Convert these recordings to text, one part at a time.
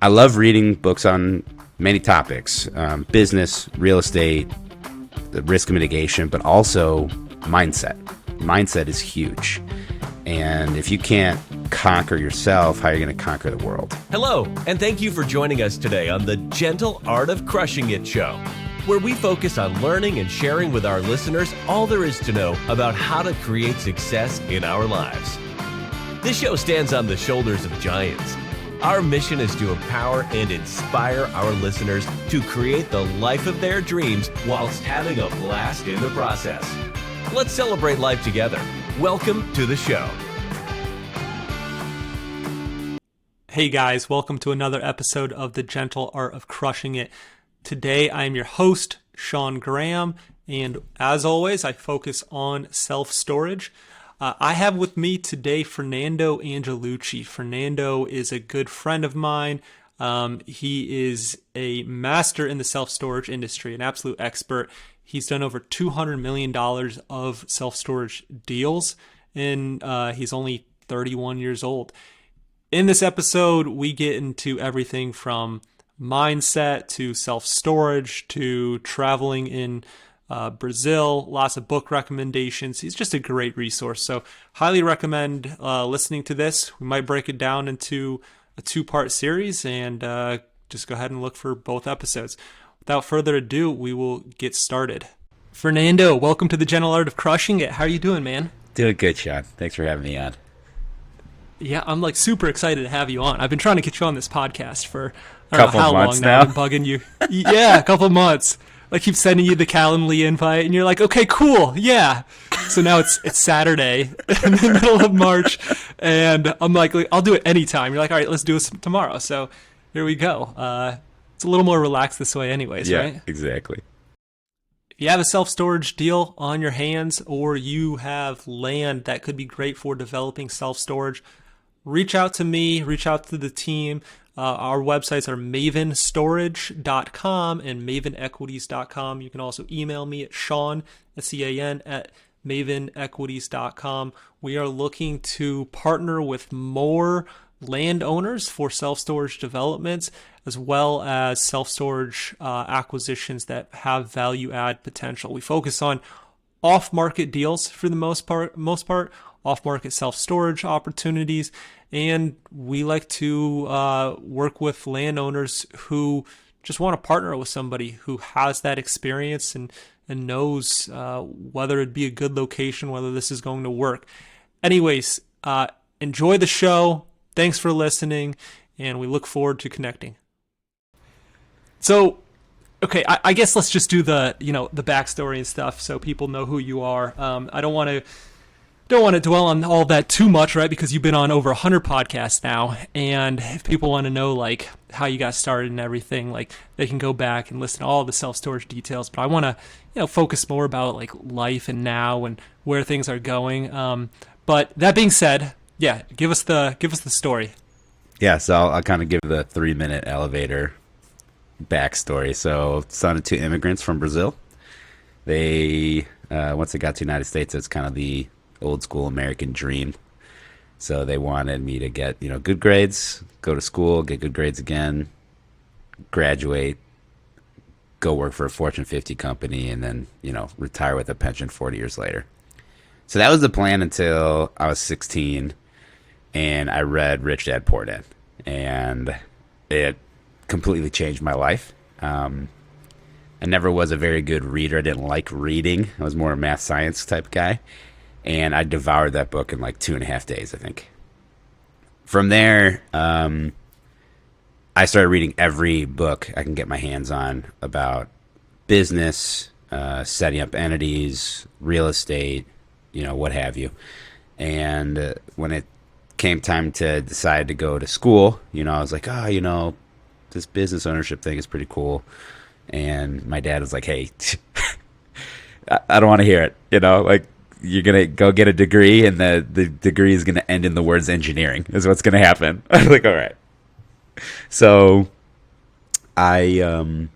I love reading books on many topics, business, real estate, the risk mitigation, but also mindset. Mindset is huge. And if you can't conquer yourself, how are you going to conquer the world? Hello, and thank you for joining us today on the Gentle Art of Crushing It show, where we focus on learning and sharing with our listeners all there is to know about how to create success in our lives. This show stands on the shoulders of giants. Our mission is to empower and inspire our listeners to create the life of their dreams whilst having a blast in the process. Let's celebrate life together. Welcome to the show. Hey guys, welcome to another episode of The Gentle Art of Crushing It. Today I am your host, Sean Graham, and as always, I focus on self-storage. I have with me today Fernando Angelucci. Fernando is a good friend of mine. He is a master in the self-storage industry, an absolute expert. He's done over $200 million of self-storage deals, and he's only 31 years old. In this episode, we get into everything from mindset to self-storage to traveling in Brazil, lots of book recommendations. He's just a great resource. So highly recommend listening to this. We might break it down into a two-part series and just go ahead and look for both episodes. Without further ado, we will get started. Fernando, welcome to the Gentle Art of Crushing It. How are you doing, man? Doing good, Sean. Thanks for having me on. Yeah, I'm like super excited to have you on. I've been trying to get you on this podcast for I don't know how long months now. I've been bugging you. Yeah, a couple months. I keep sending you the Calendly invite, and you're like, okay, cool, yeah. So now it's Saturday in the middle of March, and I'm like, I'll do it anytime. You're like, all right, let's do this tomorrow. So here we go. It's a little more relaxed this way anyways, right? Yeah, exactly. If you have a self-storage deal on your hands or you have land that could be great for developing self-storage, reach out to me, reach out to the team. Our websites are mavenstorage.com and mavenequities.com. You can also email me at Sean, S-E-A-N, at mavenequities.com. We are looking to partner with more landowners for self-storage developments, as well as self-storage acquisitions that have value add potential. We focus on off-market deals for the most part, off-market self-storage opportunities, and we like to work with landowners who just want to partner with somebody who has that experience and knows whether it'd be a good location, whether this is going to work. Anyways, enjoy the show. Thanks for listening, and we look forward to connecting. So, okay, I guess let's just do the backstory and stuff so people know who you are. I don't want to dwell on all that too much, right? Because you've been on over 100 podcasts now, and if people want to know like how you got started and everything, like they can go back and listen to all the self-storage details. But I want to focus more about like life and now and where things are going. But that being said, yeah, give us the story. Yeah, so I'll kind of give the 3-minute elevator backstory. So, son of 2 immigrants from Brazil. They once they got to the United States, it's kind of the old school American dream. So they wanted me to get good grades, go to school, get good grades again, graduate, go work for a Fortune 50 company, and then retire with a pension 40 years later. So that was the plan until I was 16, and I read Rich Dad Poor Dad, and it completely changed my life. I never was a very good reader. I didn't like reading. I was more a math science type guy. And I devoured that book in like 2.5 days, I think. From there, I started reading every book I can get my hands on about business, setting up entities, real estate, what have you. And when it came time to decide to go to school, I was like, this business ownership thing is pretty cool. And my dad was like, hey, I don't want to hear it, you're going to go get a degree, and the degree is going to end in the words engineering is what's going to happen. I was like, all right. So I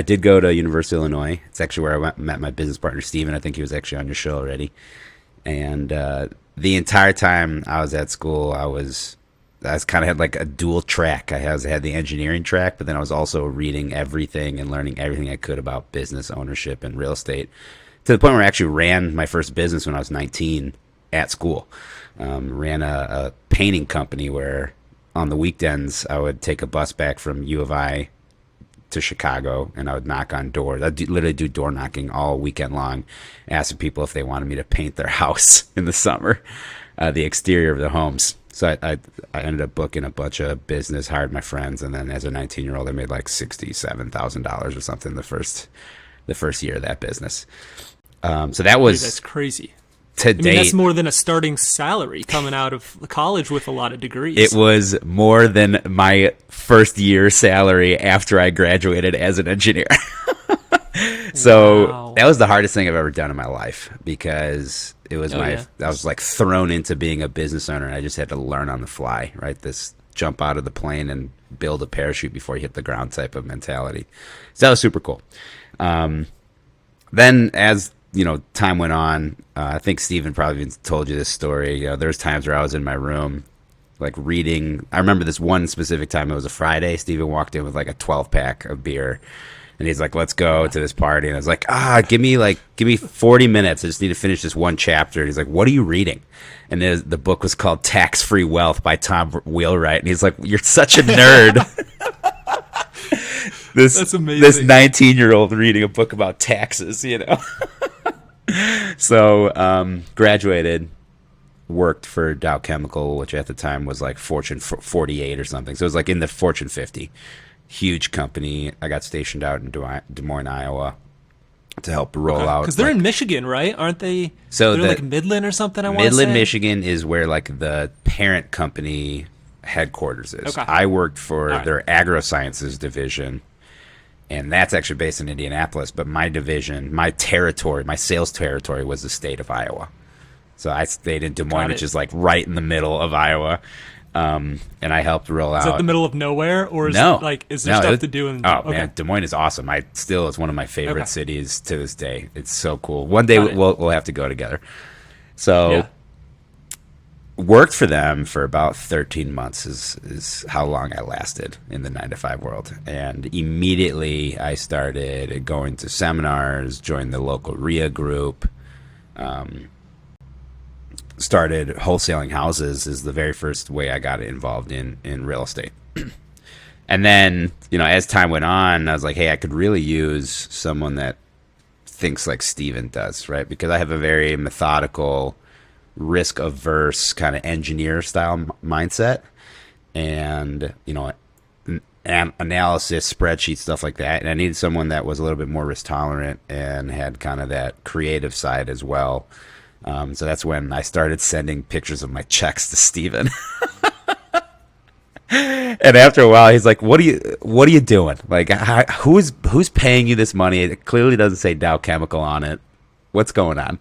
did go to University of Illinois. It's actually where I met my business partner, Steven. I think he was actually on your show already. And the entire time I was at school, I was kind of had like a dual track. I had the engineering track, but then I was also reading everything and learning everything I could about business ownership and real estate, to the point where I actually ran my first business when I was 19 at school. Ran a painting company where on the weekends I would take a bus back from U of I to Chicago, and I would knock on doors. Literally do door knocking all weekend long, asking people if they wanted me to paint their house in the summer, the exterior of the homes. So I ended up booking a bunch of business, hired my friends, and then as a 19-year-old, I made like $67,000 or something the first year of that business. So that was, Dude, that's crazy. To date, that's more than a starting salary coming out of college with a lot of degrees. it was more than my first year salary after I graduated as an engineer. So Wow. that was the hardest thing I've ever done in my life, because it was yeah. I was like thrown into being a business owner, and I just had to learn on the fly, right? This jump out of the plane and build a parachute before you hit the ground type of mentality. So that was super cool. Then as time went on, I think Steven probably even told you this story. There's times where I was in my room, like reading. I remember this one specific time. It was a Friday. Steven walked in with like a 12-pack of beer, and he's like, "Let's go to this party." And I was like, give me 40 minutes. I just need to finish this one chapter. And he's like, "What are you reading?" And the book was called Tax-Free Wealth by Tom Wheelwright. And he's like, "You're such a nerd." That's amazing. This 19-year-old reading a book about taxes, So graduated, worked for Dow Chemical, which at the time was like Fortune 48 or something. So it was like in the Fortune 50. Huge company. I got stationed out in Des Moines, Iowa, to help roll out. Because they're in Michigan, right? Aren't they? So they're like Midland or something, I want to say? Midland, Michigan is where like the parent company headquarters is. Okay. I worked for their agrosciences division, and that's actually based in Indianapolis. But my division, my territory, my sales territory was the state of Iowa. So I stayed in Des Moines, which is like right in the middle of Iowa. And I helped roll out. Is that the middle of nowhere, or is is there stuff to do in? Man, Des Moines is awesome. It's one of my favorite cities to this day. It's so cool. One day we'll have to go together. So worked for them for about 13 months is how long I lasted in the 9-to-5 world. And immediately I started going to seminars, joined the local RIA group, started wholesaling houses is the very first way I got involved in real estate. And then, as time went on, I was like, hey, I could really use someone that thinks like Steven does, right? Because I have a very methodical, risk-averse kind of engineer-style mindset. And, analysis, spreadsheets, stuff like that. And I needed someone that was a little bit more risk-tolerant and had kind of that creative side as well. So that's when I started sending pictures of my checks to Steven. And after a while, he's like, "What are you doing? Like, who's paying you this money? It clearly doesn't say Dow Chemical on it. What's going on?"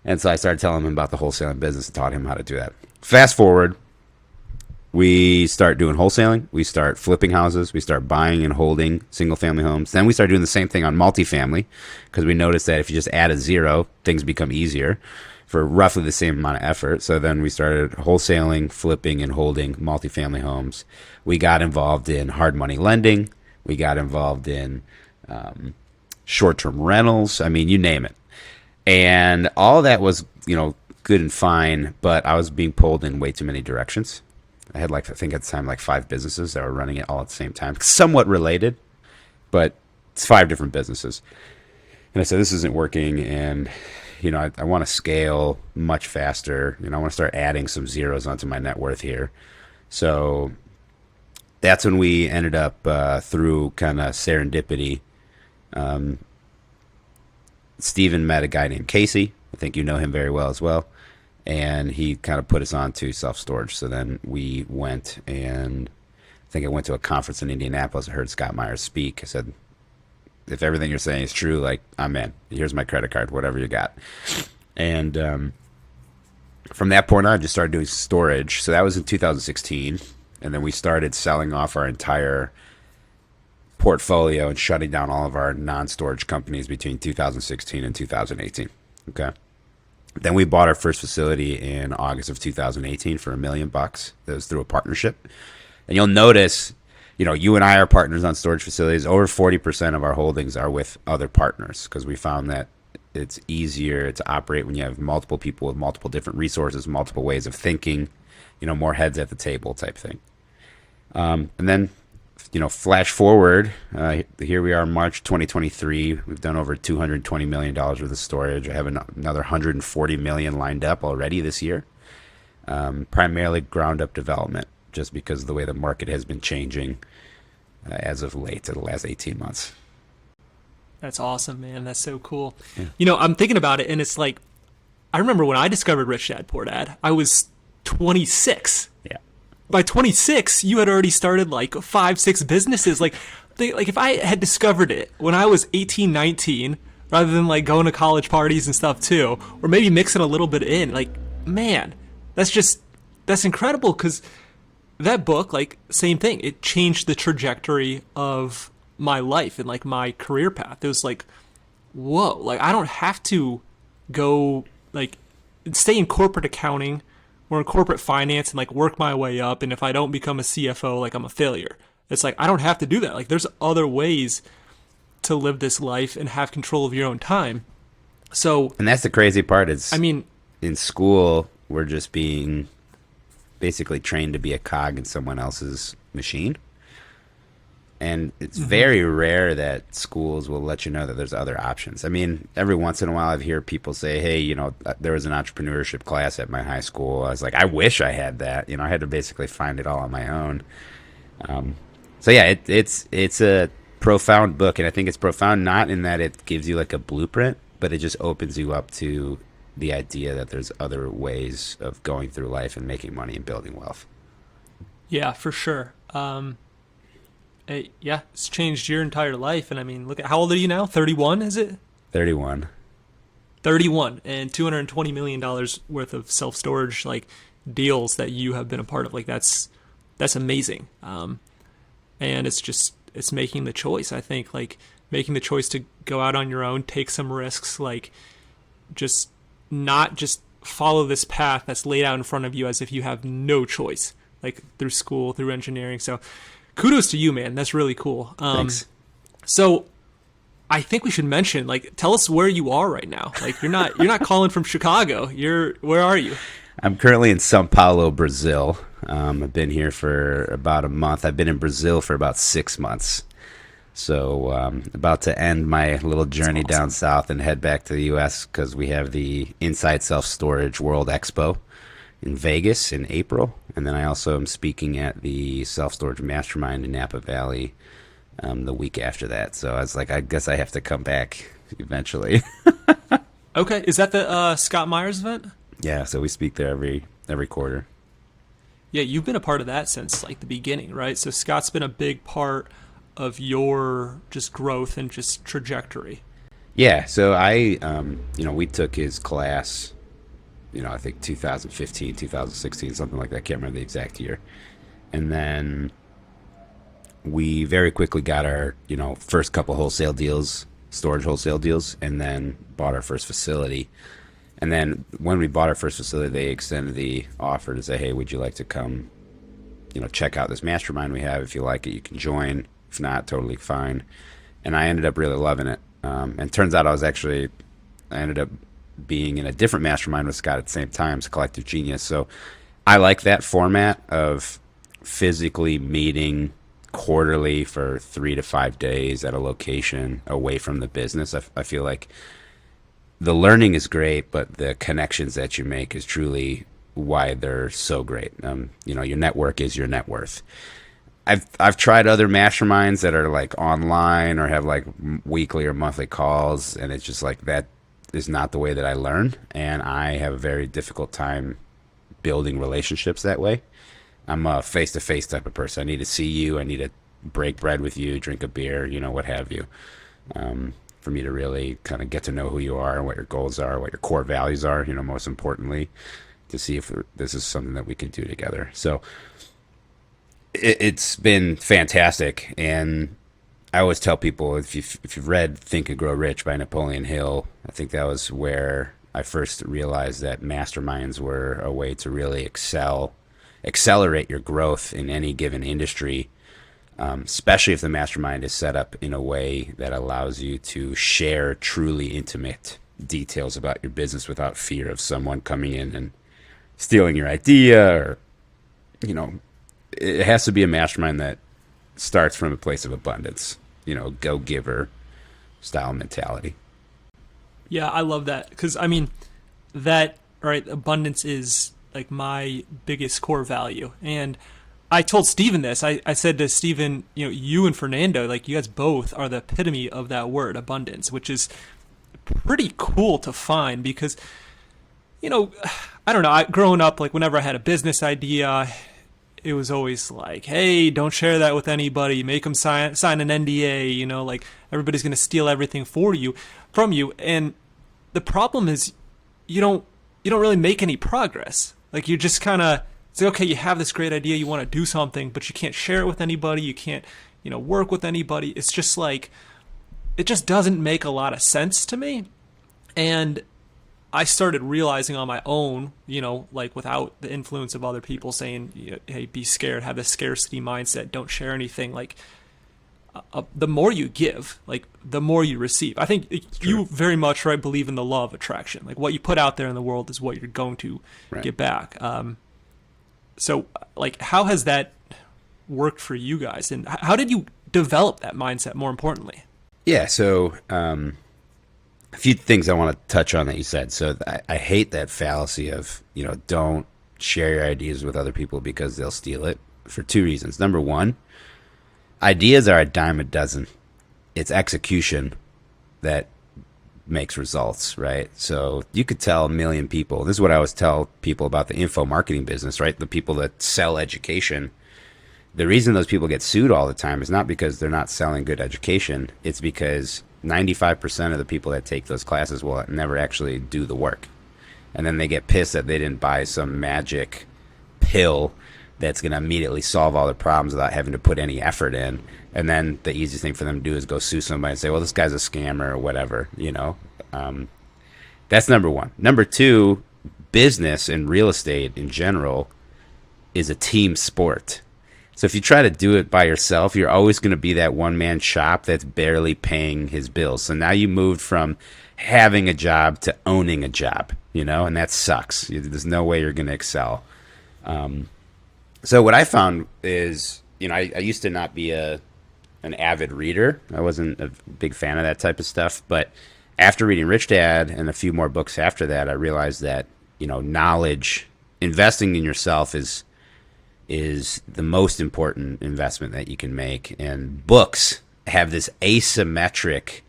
And so I started telling him about the wholesaling business and taught him how to do that. Fast forward, we start doing wholesaling. We start flipping houses. We start buying and holding single-family homes. Then we start doing the same thing on multifamily, because we noticed that if you just add a zero, things become easier for roughly the same amount of effort. So then we started wholesaling, flipping, and holding multifamily homes. We got involved in hard money lending. We got involved in short-term rentals. I mean, you name it. And all that was, good and fine, but I was being pulled in way too many directions. I had I think at the time, 5 businesses that were running it all at the same time. Somewhat related, but it's 5 different businesses. And I said, this isn't working, and I want to scale much faster. I want to start adding some zeros onto my net worth here. So that's when we ended up through kind of serendipity. Steven met a guy named Casey. I think you know him very well as well. And he kind of put us on to self-storage. So then we went, and I think I went to a conference in Indianapolis. I heard Scott Myers speak. I said, if everything you're saying is true, I'm in. Here's my credit card, whatever you got. And from that point on, I just started doing storage. So that was in 2016. And then we started selling off our entire portfolio and shutting down all of our non-storage companies between 2016 and 2018. Okay. Then we bought our first facility in August of 2018 for $1 million. That was through a partnership. And you'll notice, you and I are partners on storage facilities. Over 40% of our holdings are with other partners because we found that it's easier to operate when you have multiple people with multiple different resources, multiple ways of thinking, more heads at the table type thing. And then, flash forward, here we are, March 2023. We've done over $220 million worth of storage. I have another $140 million lined up already this year. Primarily ground up development, just because of the way the market has been changing as of late, to the last 18 months. That's awesome, man. That's so cool. Yeah. I'm thinking about it, and it's like, I remember when I discovered Rich Dad Poor Dad, I was 26. Yeah. By 26, you had already started like 5-6 businesses. Like if I had discovered it when I was 18, 19, rather than like going to college parties and stuff too, or maybe mixing a little bit in, like, man, that's incredible. Because that book, like, same thing, it changed the trajectory of my life and like my career path. It was like, whoa, like I don't have to go like stay in corporate accounting or in corporate finance and like work my way up, and if I don't become a CFO, like I'm a failure. It's like I don't have to do that. Like there's other ways to live this life and have control of your own time. And that's the crazy part is, in school we're just being basically trained to be a cog in someone else's machine. And it's very rare that schools will let you know that there's other options. Every once in a while I hear people say, hey, there was an entrepreneurship class at my high school. I was like, I wish I had that. I had to basically find it all on my own. So yeah, it's a profound book. And I think it's profound not in that it gives you like a blueprint, but it just opens you up to the idea that there's other ways of going through life and making money and building wealth. Yeah, for sure. It's changed your entire life. And look at, how old are you now? 31, is it? 31. 31 and $220 million worth of self-storage like deals that you have been a part of. Like that's amazing. And it's making the choice, I think, like making the choice to go out on your own, take some risks, like just not just follow this path that's laid out in front of you as if you have no choice, like through school, through engineering. So kudos to you, man. That's really cool. Thanks. So I think we should mention, like, tell us where you are right now. Like, you're not calling from Chicago. Where are you? I'm currently in São Paulo, Brazil. I've been here for about a month. I've been in Brazil for about 6 months. So about to end my little journey down south and head back to the U.S. because we have the Inside Self Storage World Expo in Vegas in April. And then I also am speaking at the Self Storage Mastermind in Napa Valley the week after that. So I was like, I guess I have to come back eventually. Okay. Is that the Scott Myers event? Yeah, so we speak there every quarter. Yeah, you've been a part of that since like the beginning, right? So Scott's been a big part of your just growth and just trajectory. Yeah, so I, we took his class, I think 2015, 2016, something like that. I can't remember the exact year. And then we very quickly got our, first couple wholesale deals, storage wholesale deals, and then bought our first facility. And then when we bought our first facility, they extended the offer to say, hey, would you like to come, check out this mastermind we have? If you like it, you can join. If not, totally fine. And I ended up really loving it. And turns out I ended up being in a different mastermind with Scott at the same time, it's Collective Genius. So I like that format of physically meeting quarterly for 3 to 5 days at a location away from the business. I feel like the learning is great, but the connections that you make is truly why they're so great. Your network is your net worth. I've tried other masterminds that are like online or have like weekly or monthly calls, and it's just like that is not the way that I learn, and I have a very difficult time building relationships that way. I'm a face-to-face type of person. I need to see you. I need to break bread with you, drink a beer, what have you, for me to really kind of get to know who you are and what your goals are, what your core values are, most importantly, to see if this is something that we can do together. So it's been fantastic. And I always tell people, if you've read Think and Grow Rich by Napoleon Hill, I think that was where I first realized that masterminds were a way to really accelerate your growth in any given industry, especially if the mastermind is set up in a way that allows you to share truly intimate details about your business without fear of someone coming in and stealing your idea. Or, it has to be a mastermind that starts from a place of abundance, go giver style mentality. Yeah, I love that because I mean, that right, abundance is like my biggest core value. And I told Steven this. I said to Steven, you and Fernando, like you guys both are the epitome of that word, abundance, which is pretty cool to find because, I don't know, growing up, like whenever I had a business idea, it was always like, hey, don't share that with anybody. Make them sign an NDA, like everybody's going to steal everything from you. And the problem is you don't really make any progress. Like you just kind of say, okay, you have this great idea, you want to do something, but you can't share it with anybody. You can't, work with anybody. It's just like, it just doesn't make a lot of sense to me. And I started realizing on my own, like without the influence of other people saying, hey, be scared, have this scarcity mindset, don't share anything. Like the more you give, like the more you receive. I think you very much believe in the law of attraction. Like what you put out there in the world is what you're going to get back. So like, how has that worked for you guys? And how did you develop that mindset more importantly? Yeah. So, a few things I want to touch on that you said. So I hate that fallacy of, don't share your ideas with other people because they'll steal it for two reasons. Number one, ideas are a dime a dozen. It's execution that makes results, right? So you could tell a million people. This is what I always tell people about the info marketing business, right? The people that sell education. The reason those people get sued all the time is not because they're not selling good education. It's because 95% of the people that take those classes will never actually do the work. And then they get pissed that they didn't buy some magic pill that's going to immediately solve all their problems without having to put any effort in. And then the easiest thing for them to do is go sue somebody and say, well, this guy's a scammer or whatever, That's number one. Number two, business and real estate in general is a team sport. So if you try to do it by yourself, you're always going to be that one-man shop that's barely paying his bills. So now you moved from having a job to owning a job, and that sucks. There's no way you're going to excel. So what I found is, I used to not be an avid reader. I wasn't a big fan of that type of stuff. But after reading Rich Dad and a few more books after that, I realized that, knowledge, investing in yourself is the most important investment that you can make. And books have this asymmetric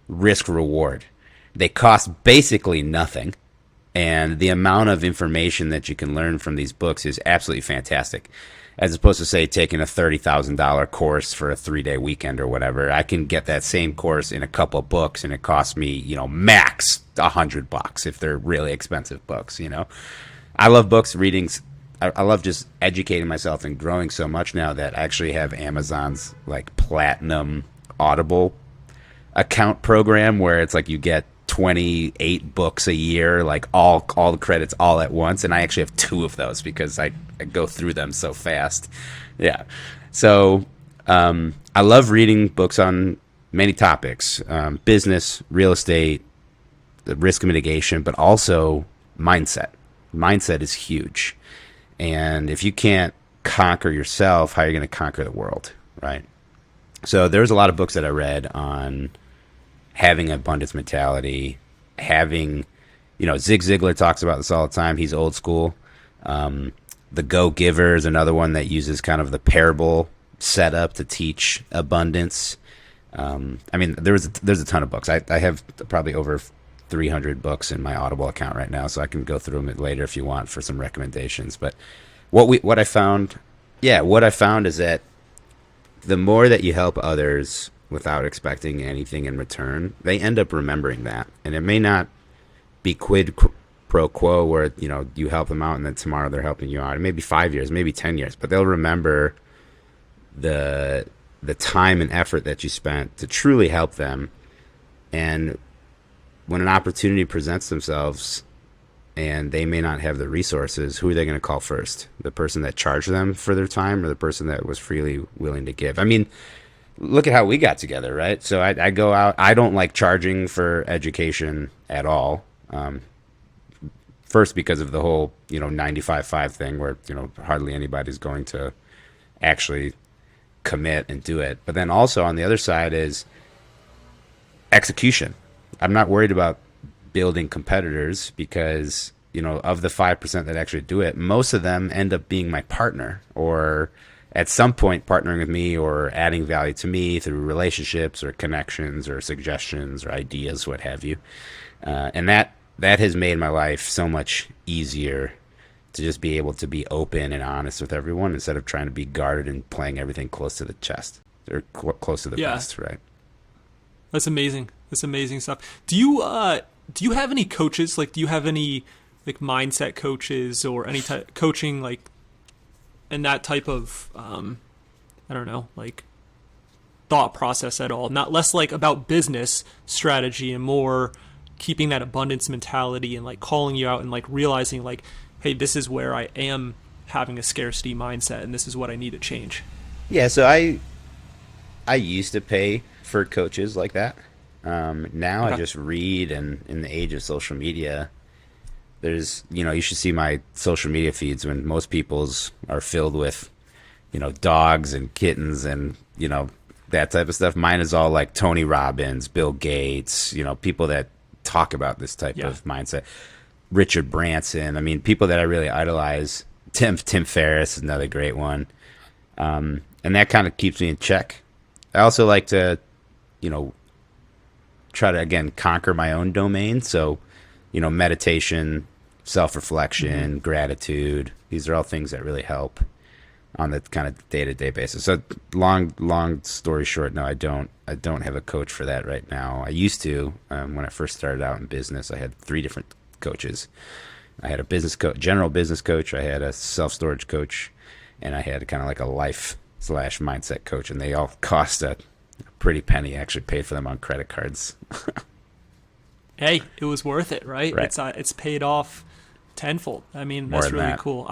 risk reward. They cost basically nothing. And the amount of information that you can learn from these books is absolutely fantastic. As opposed to, say, taking a $30,000 course for a 3-day weekend or whatever, I can get that same course in a couple of books, and it costs me, max $100 if they're really expensive books. I love books, readings. I love just educating myself and growing so much now that I actually have Amazon's like platinum Audible account program where it's like you get 28 books a year, like all the credits all at once. And I actually have 2 of those because I go through them so fast. Yeah. So I love reading books on many topics, business, real estate, the risk mitigation, but also mindset. Mindset is huge. And if you can't conquer yourself, how are you going to conquer the world, right? So there's a lot of books that I read on having abundance mentality, having, Zig Ziglar talks about this all the time. He's old school. The Go Giver is another one that uses kind of the parable setup to teach abundance. There's a ton of books. I have probably over 300 books in my Audible account right now, so I can go through them later if you want for some recommendations. But what I found is that the more that you help others without expecting anything in return, they end up remembering that. And it may not be quid pro quo where you help them out and then tomorrow they're helping you out. It may be 5 years, maybe 10 years, but they'll remember the time and effort that you spent to truly help them. And when an opportunity presents themselves and they may not have the resources, who are they going to call first? The person that charged them for their time or the person that was freely willing to give? I mean, look at how we got together, right? So I go out. I don't like charging for education at all. First, because of the whole, 95/5 thing where, hardly anybody's going to actually commit and do it. But then also on the other side is execution. I'm not worried about building competitors because, of the 5% that actually do it, most of them end up being my partner or at some point partnering with me or adding value to me through relationships or connections or suggestions or ideas, what have you. And that has made my life so much easier to just be able to be open and honest with everyone instead of trying to be guarded and playing everything close to the chest or close to the vest, right? That's amazing. That's amazing stuff. Do you have any coaches? Like, do you have any like mindset coaches or any type coaching like in that type of I don't know, like thought process at all? Not less like about business strategy and more keeping that abundance mentality and like calling you out and like realizing like, hey, this is where I am having a scarcity mindset and this is what I need to change. Yeah, so I used to pay for coaches like that. Now I just read, and in the age of social media, there's, you should see my social media feeds when most people's are filled with, dogs and kittens and, that type of stuff. Mine is all like Tony Robbins, Bill Gates, people that talk about this type of mindset. Richard Branson. I mean, people that I really idolize. Tim Ferriss is another great one. And that kind of keeps me in check. I also like to, try to, again, conquer my own domain. So, meditation, self-reflection, gratitude. These are all things that really help on the kind of day-to-day basis. So long story short, no, I don't have a coach for that right now. I used to. When I first started out in business, I had 3 different coaches. I had a business coach, general business coach. I had a self-storage coach, and I had kind of like a life/mindset coach, and they all cost a pretty penny. I actually paid for them on credit cards. Hey, it was worth it, right? It's paid off tenfold. I mean, that's really cool.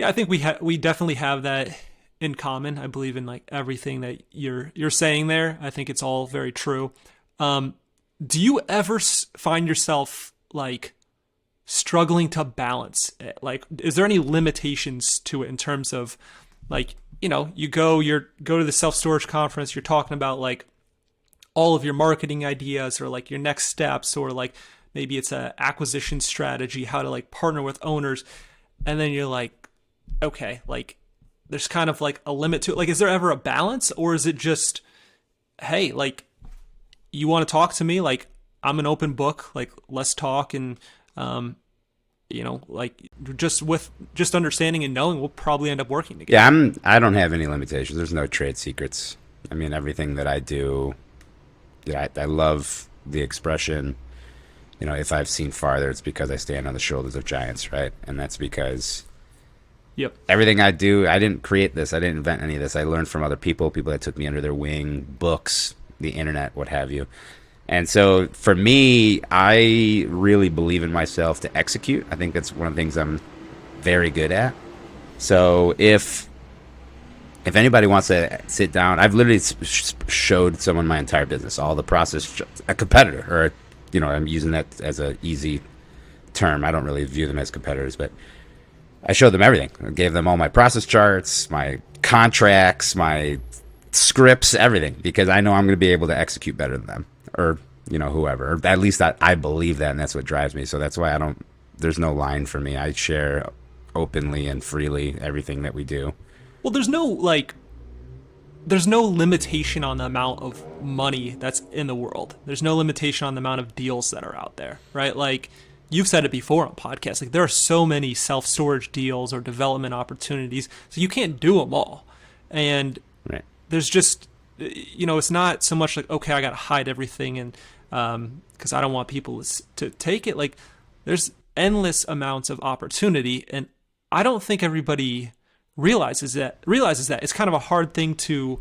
I think we definitely have that in common. I believe in like everything that you're saying there. I think it's all very true. Do you ever find yourself like struggling to balance it? Like, is there any limitations to it in terms of like, you go to the self-storage conference, you're talking about like all of your marketing ideas or like your next steps, or like maybe it's a acquisition strategy, how to like partner with owners. And then you're like, okay, like there's kind of like a limit to it. Like, is there ever a balance, or is it just, hey, like you want to talk to me? Like, I'm an open book, like let's talk. And, like just understanding and knowing we'll probably end up working together. Yeah, I don't have any limitations. There's no trade secrets. I mean, everything that I do, I love the expression, if I've seen farther, it's because I stand on the shoulders of giants, right? And that's because everything I do, I didn't create this. I didn't invent any of this. I learned from other people that took me under their wing, books, the internet, what have you. And so for me, I really believe in myself to execute. I think that's one of the things I'm very good at. So if anybody wants to sit down, I've literally showed someone my entire business, all the process, a competitor, or, I'm using that as an easy term. I don't really view them as competitors, but I showed them everything. I gave them all my process charts, my contracts, my scripts, everything, because I know I'm going to be able to execute better than them, or whoever. Or at least I believe that, and that's what drives me. So that's why there's no line for me. I share openly and freely everything that we do. Well, there's no limitation on the amount of money that's in the world. There's no limitation on the amount of deals that are out there, right? Like, you've said it before on podcasts, like there are so many self-storage deals or development opportunities, so you can't do them all. And there's just, it's not so much like, okay, I got to hide everything and because I don't want people to take it. Like, there's endless amounts of opportunity, and I don't think everybody realizes that. It's kind of a hard thing to,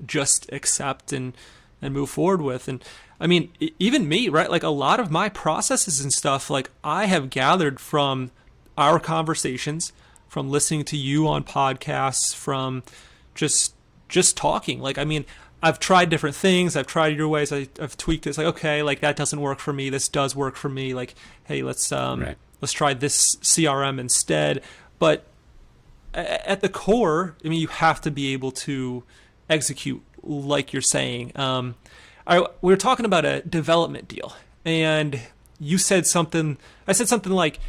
just accept and move forward with. And I mean, even me, right? Like a lot of my processes and stuff, like I have gathered from our conversations, from listening to you on podcasts, from just talking. Like, I mean, I've tried different things. I've tried your ways. I've tweaked it. It's like, okay, like that doesn't work for me. This does work for me. Like, hey, let's try this CRM instead. But at the core, I mean, you have to be able to execute like you're saying. We were talking about a development deal, and you said something. I said something like,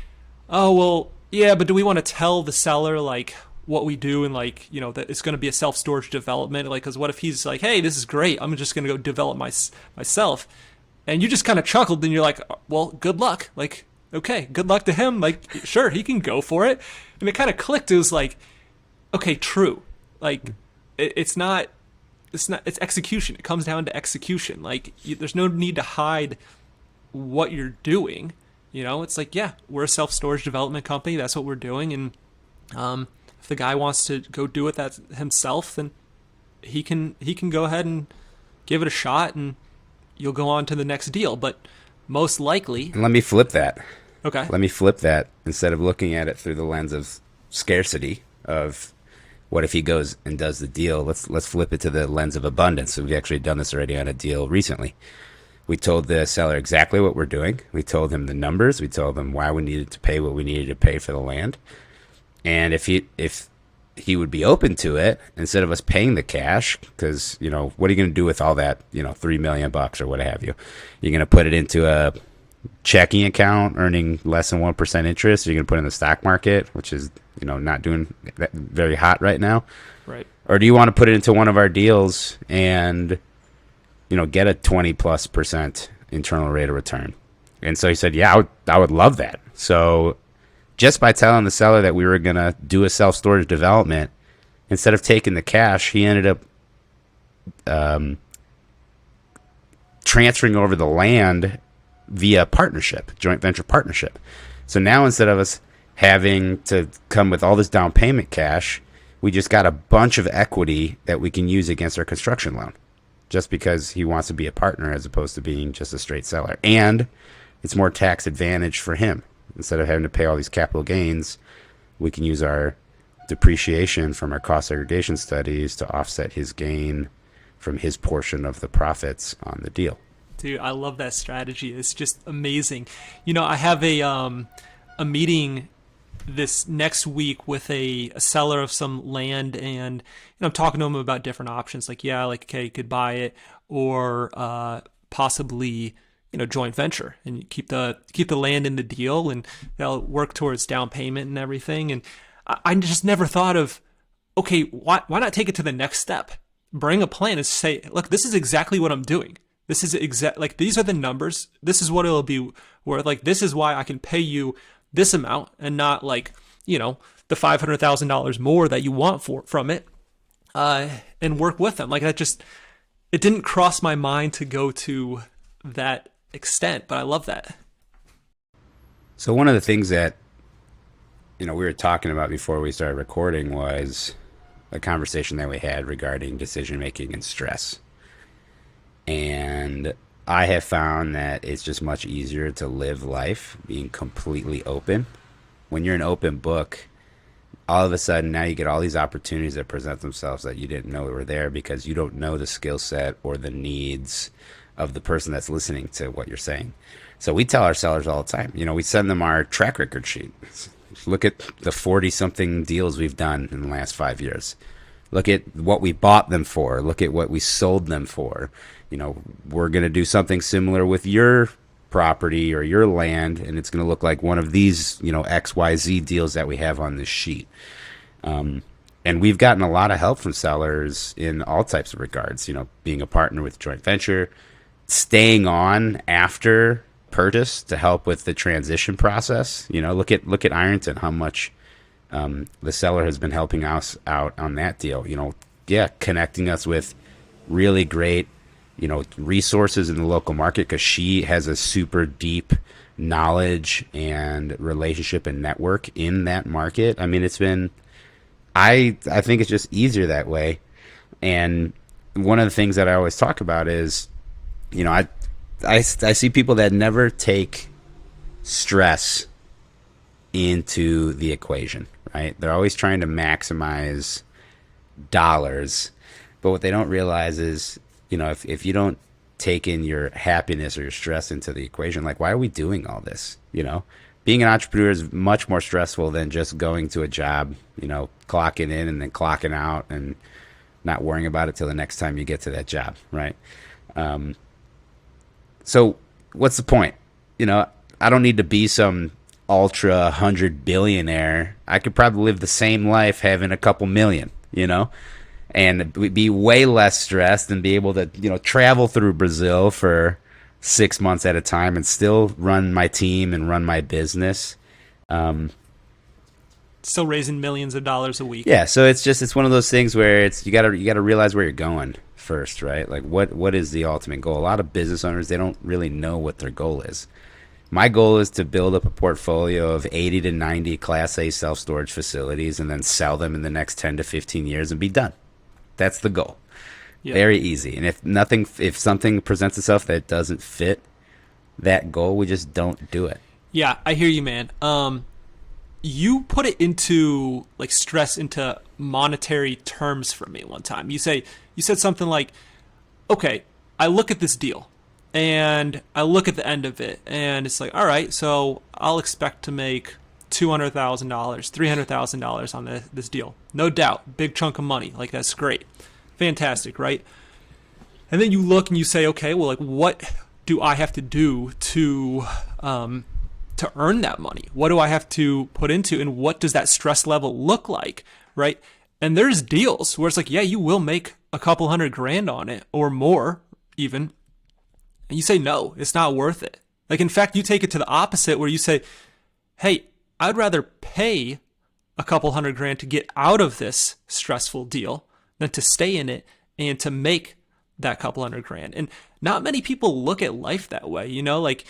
"Oh, well, yeah, but do we want to tell the seller like what we do and like, you know, that it's going to be a self-storage development? Like, because what if he's like, hey, this is great. I'm just going to go develop myself." And you just kind of chuckled, and you're like, "Well, good luck." Like, okay, good luck to him. Like, sure, he can go for it. And it kind of clicked. It was like, okay, true. Like, it's execution. It comes down to execution. Like, there's no need to hide what you're doing. You know, it's like, yeah, we're a self-storage development company. That's what we're doing. And if the guy wants to go do it that himself, then he can go ahead and give it a shot, and you'll go on to the next deal. But most likely, And let me flip that. okay, Let me flip that. Instead of looking at it through the lens of scarcity, of what if he goes and does the deal, let's flip it to the lens of abundance. We've actually done this already on a deal recently. We told the seller exactly what we're doing. We told him the numbers. We told him why we needed to pay what we needed to pay for the land. And if he would be open to it, instead of us paying the cash, because, you know, what are you going to do with all that, you know, $3 million or what have you? You're going to put it into a checking account earning less than 1% interest? You're going to put it in the stock market, which is, you know, not doing that very hot right now. right. Or do you want to put it into one of our deals and, you know, get a 20+% internal rate of return? And so he said, yeah, I would love that. So just by telling the seller that we were going to do a self-storage development, instead of taking the cash, he ended up transferring over the land via partnership, joint venture partnership. So now instead of us having to come with all this down payment cash, we just got a bunch of equity that we can use against our construction loan, just because he wants to be a partner as opposed to being just a straight seller. And it's more tax advantage for him. Instead of having to pay all these capital gains, we can use our depreciation from our cost segregation studies to offset his gain from his portion of the profits on the deal. Dude, I love that strategy. It's just amazing. You know, I have a meeting this next week with a seller of some land, and I'm talking to him about different options. Like, yeah, like, okay, you could buy it, or possibly, you know, joint venture and keep the land in the deal, and they'll work towards down payment and everything. And I just never thought of, okay, why not take it to the next step? Bring a plan and say, look, this is exactly what I'm doing. This is like, these are the numbers. This is what it'll be worth. Like, this is why I can pay you this amount and not, like, you know, the $500,000 more that you want from it, and work with them. Like, it didn't cross my mind to go to that extent, but I love that. So one of the things that, you know, we were talking about before we started recording was a conversation that we had regarding decision making and stress. And I have found that it's just much easier to live life being completely open. When you're an open book, all of a sudden now you get all these opportunities that present themselves that you didn't know were there, because you don't know the skill set or the needs of the person that's listening to what you're saying. So we tell our sellers all the time, you know, we send them our track record sheet. Look at the 40-something deals we've done in the last 5 years. Look at what we bought them for. Look at what we sold them for. You know, we're going to do something similar with your property or your land, and it's going to look like one of these, you know, XYZ deals that we have on this sheet. And we've gotten a lot of help from sellers in all types of regards, you know, being a partner with joint venture, staying on after purchase to help with the transition process. You know, look at Ironton, how much the seller has been helping us out on that deal. You know, yeah, connecting us with really great, you know, resources in the local market, because she has a super deep knowledge and relationship and network in that market. I mean, it's been, I think it's just easier that way. And one of the things that I always talk about is, you know, I see people that never take stress into the equation, right? They're always trying to maximize dollars, but what they don't realize is, if you don't take in your happiness or your stress into the equation, like, why are we doing all this? Being an entrepreneur is much more stressful than just going to a job, clocking in and then clocking out and not worrying about it till the next time you get to that job, right? So what's the point? I don't need to be some ultra 100 billionaire. I could probably live the same life having a couple million, and be way less stressed and be able to, travel through Brazil for 6 months at a time and still run my team and run my business. Still raising millions of dollars a week. Yeah. So it's one of those things where you gotta realize where you're going first, right? Like what is the ultimate goal? A lot of business owners, they don't really know what their goal is. My goal is to build up a portfolio of 80 to 90 Class A self-storage facilities and then sell them in the next 10 to 15 years and be done. That's the goal. Yep. Very easy. And if something presents itself that doesn't fit that goal, we just don't do it. Yeah, I hear you, man. You put it into like stress into monetary terms for me one time. You said something like, okay, I look at this deal and I look at the end of it and it's like, all right, so I'll expect to make $200,000, $300,000 on this deal. No doubt. Big chunk of money. Like, that's great. Fantastic, right? And then you look and you say, okay, well, like, what do I have to do to earn that money? What do I have to put into, and what does that stress level look like, right? And there's deals where it's like, yeah, you will make a couple $100,000 on it or more even. And you say, no, it's not worth it. Like, in fact, you take it to the opposite where you say, hey, I'd rather pay a couple $100,000 to get out of this stressful deal than to stay in it and to make that couple $100,000. And not many people look at life that way, like,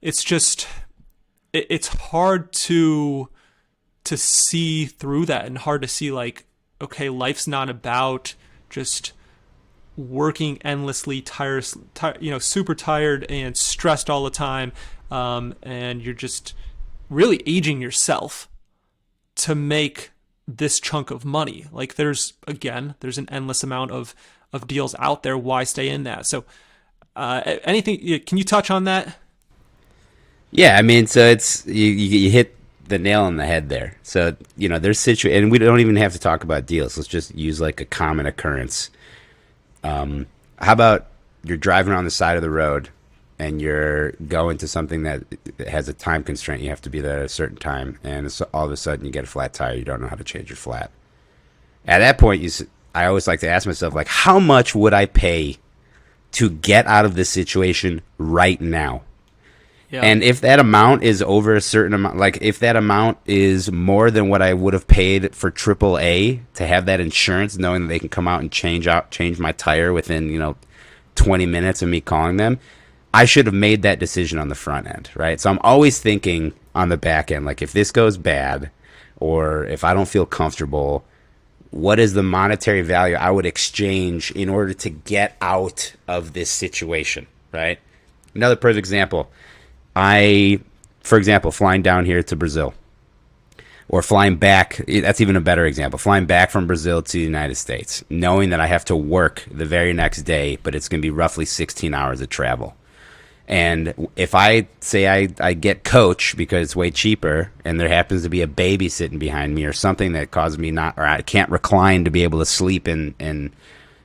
it's just, it's hard to see through that, and hard to see like, okay, life's not about just working endlessly, super tired and stressed all the time, and you're just really aging yourself to make this chunk of money. Like, there's an endless amount of deals out there. Why stay in that? So anything, can you touch on that? Yeah, I mean, so it's you hit the nail on the head there. So, there's and we don't even have to talk about deals. Let's just use like a common occurrence. How about you're driving on the side of the road and you're going to something that has a time constraint. You have to be there at a certain time, and so all of a sudden you get a flat tire. You don't know how to change your flat. At that point, I always like to ask myself, like, how much would I pay to get out of this situation right now? Yeah. And if that amount is over a certain amount, like if that amount is more than what I would have paid for AAA to have that insurance, knowing that they can come out and change my tire within 20 minutes of me calling them, I should have made that decision on the front end, right? So I'm always thinking on the back end, like, if this goes bad or if I don't feel comfortable, what is the monetary value I would exchange in order to get out of this situation, right? Another perfect example. For example, flying down here to Brazil or flying back, that's even a better example, flying back from Brazil to the United States, knowing that I have to work the very next day, but it's going to be roughly 16 hours of travel. And if I say I get coach because it's way cheaper and there happens to be a baby sitting behind me or something that causes me or I can't recline to be able to sleep and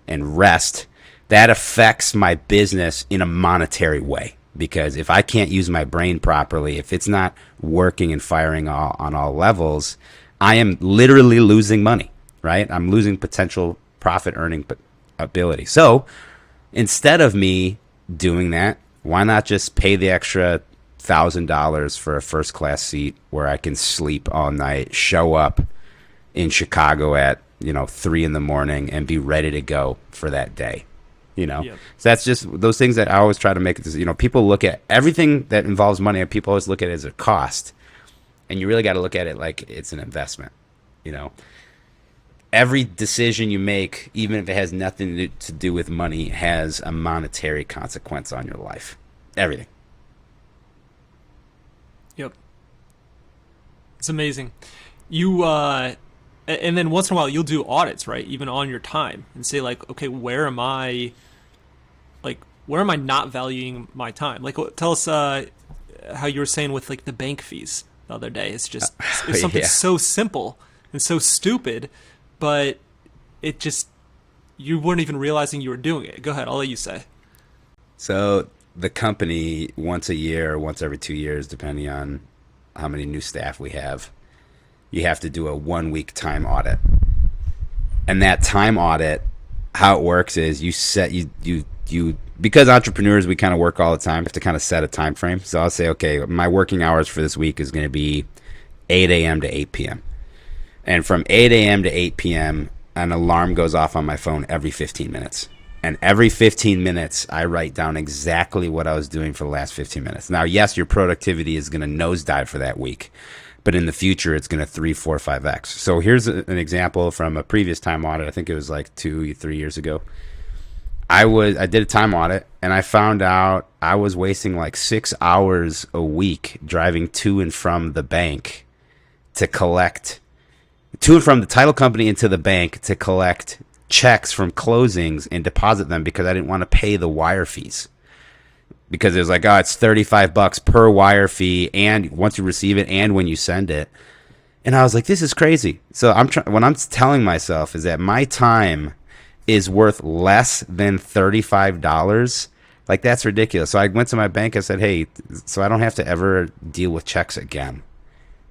rest, that affects my business in a monetary way. Because if I can't use my brain properly, if it's not working and firing on all levels, I am literally losing money, right? I'm losing potential profit earning ability. So instead of me doing that, why not just pay the extra $1,000 for a first class seat where I can sleep all night, show up in Chicago at 3 a.m. and be ready to go for that day? Yep. So that's just those things that I always try to make it. People look at everything that involves money, and people always look at it as a cost, and you really got to look at it like it's an investment. Every decision you make, even if it has nothing to do with money, has a monetary consequence on your life. everything. Yep. It's amazing. You and then once in a while you'll do audits, right? Even on your time, and say like, okay, where am I not valuing my time? Like, tell us how you were saying with like the bank fees the other day. It's something Yeah. so simple and so stupid, but it just, you weren't even realizing you were doing it. Go ahead, I'll let you say. So the company, once a year or once every 2 years, depending on how many new staff we have, you have to do a 1 week time audit. And that time audit, how it works is you because entrepreneurs, we kind of work all the time, have to kind of set a time frame. So I'll say, okay, my working hours for this week is going to be 8 a.m. to 8 p.m. And from 8 a.m. to 8 p.m., an alarm goes off on my phone every 15 minutes. And every 15 minutes, I write down exactly what I was doing for the last 15 minutes. Now, yes, your productivity is going to nosedive for that week, but in the future, it's going to 3, 4, 5x. So here's an example from a previous time audit. I think it was like 2, 3 years ago. I did a time audit, and I found out I was wasting like 6 hours a week driving to and from the bank to collect, to and from the title company into the bank to collect checks from closings and deposit them because I didn't want to pay the wire fees. Because it was like, oh, it's $35 per wire fee, and once you receive it and when you send it. And I was like, this is crazy. So what I'm telling myself is that my time is worth less than $35. Like, that's ridiculous. So I went to my bank. I said, hey, so I don't have to ever deal with checks again,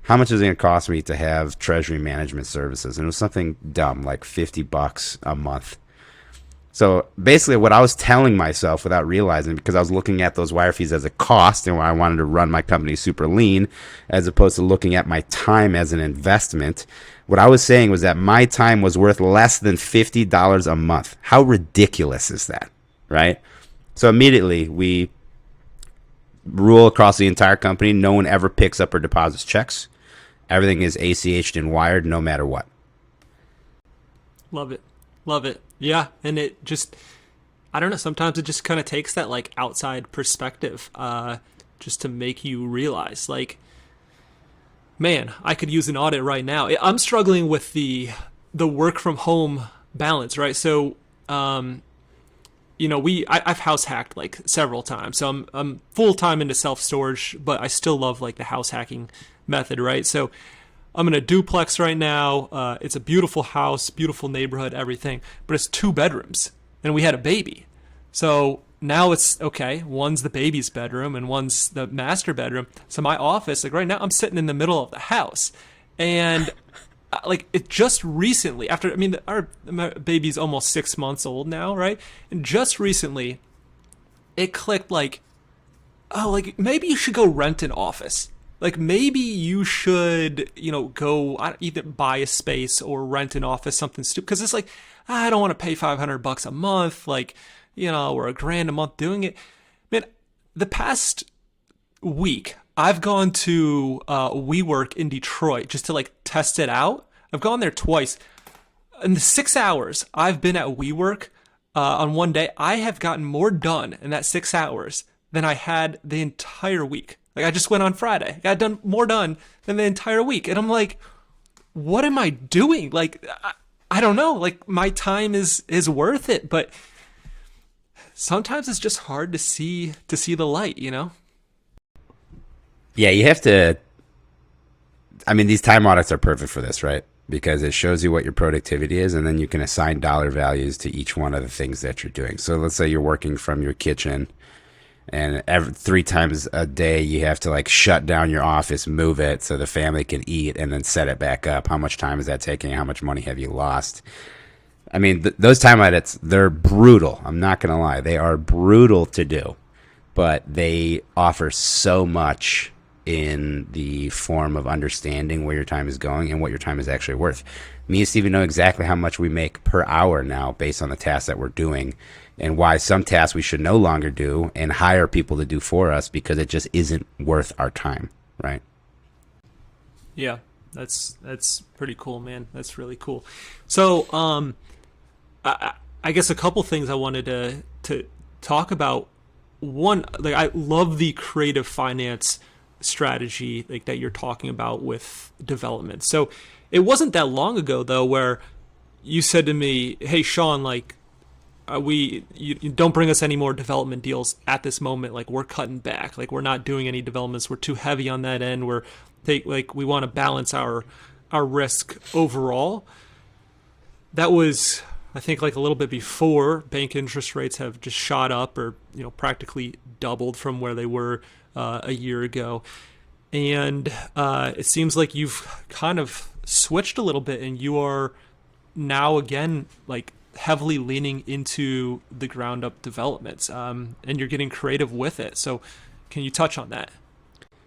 how much is it going to cost me to have treasury management services? And it was something dumb, like $50 a month. So basically what I was telling myself without realizing, because I was looking at those wire fees as a cost and I wanted to run my company super lean, as opposed to looking at my time as an investment, what I was saying was that my time was worth less than $50 a month. How ridiculous is that, right? So immediately we rule across the entire company, no one ever picks up or deposits checks. Everything is ACH'd and wired no matter what. Love it. Love it. Yeah. And it just, I don't know, sometimes it just kind of takes that like outside perspective just to make you realize, like, man, I could use an audit right now. I'm struggling with the work from home balance, right? So, I've house hacked like several times. So I'm full time into self storage, but I still love like the house hacking method, right? So I'm in a duplex right now. It's a beautiful house, beautiful neighborhood, everything, but it's 2 bedrooms, and we had a baby. So now it's okay. One's the baby's bedroom and one's the master bedroom. So my office, like right now, I'm sitting in the middle of the house, and like it just recently, my baby's almost 6 months old now, right? And just recently, it clicked like, oh, like maybe you should go rent an office. Like maybe you should, go either buy a space or rent an office, something stupid. Because it's like, I don't want to pay $500 a month, like, or $1,000 a month doing it. Man, the past week, I've gone to WeWork in Detroit just to like test it out. I've gone there twice. In the 6 hours I've been at WeWork on one day, I have gotten more done in that 6 hours than I had the entire week. Like I just went on Friday, got done more done than the entire week. And I'm like, what am I doing? Like, I don't know. Like my time is worth it, but sometimes it's just hard to see the light, Yeah, you have to. I mean, these time audits are perfect for this, right? Because it shows you what your productivity is, and then you can assign dollar values to each one of the things that you're doing. So let's say you're working from your kitchen, and 3 times a day you have to like shut down your office, move it so the family can eat, and then set it back up. How much time is that taking? How much money have you lost? I mean, those time audits, they're brutal. I'm not going to lie. They are brutal to do, but they offer so much in the form of understanding where your time is going and what your time is actually worth. Me and Stevie know exactly how much we make per hour now based on the tasks that we're doing, and why some tasks we should no longer do and hire people to do for us because it just isn't worth our time, right? Yeah, that's pretty cool, man. That's really cool. So, I guess a couple things I wanted to talk about I love the creative finance strategy like that you're talking about with development. So it wasn't that long ago though where you said to me, "Hey Sean, like you don't bring us any more development deals at this moment. Like we're cutting back. Like we're not doing any developments. We're too heavy on that end. We want to balance our risk overall." That was, I think, like a little bit before bank interest rates have just shot up or practically doubled from where they were a year ago. And it seems like you've kind of switched a little bit, and you are now again like heavily leaning into the ground up developments, and you're getting creative with it. So can you touch on that?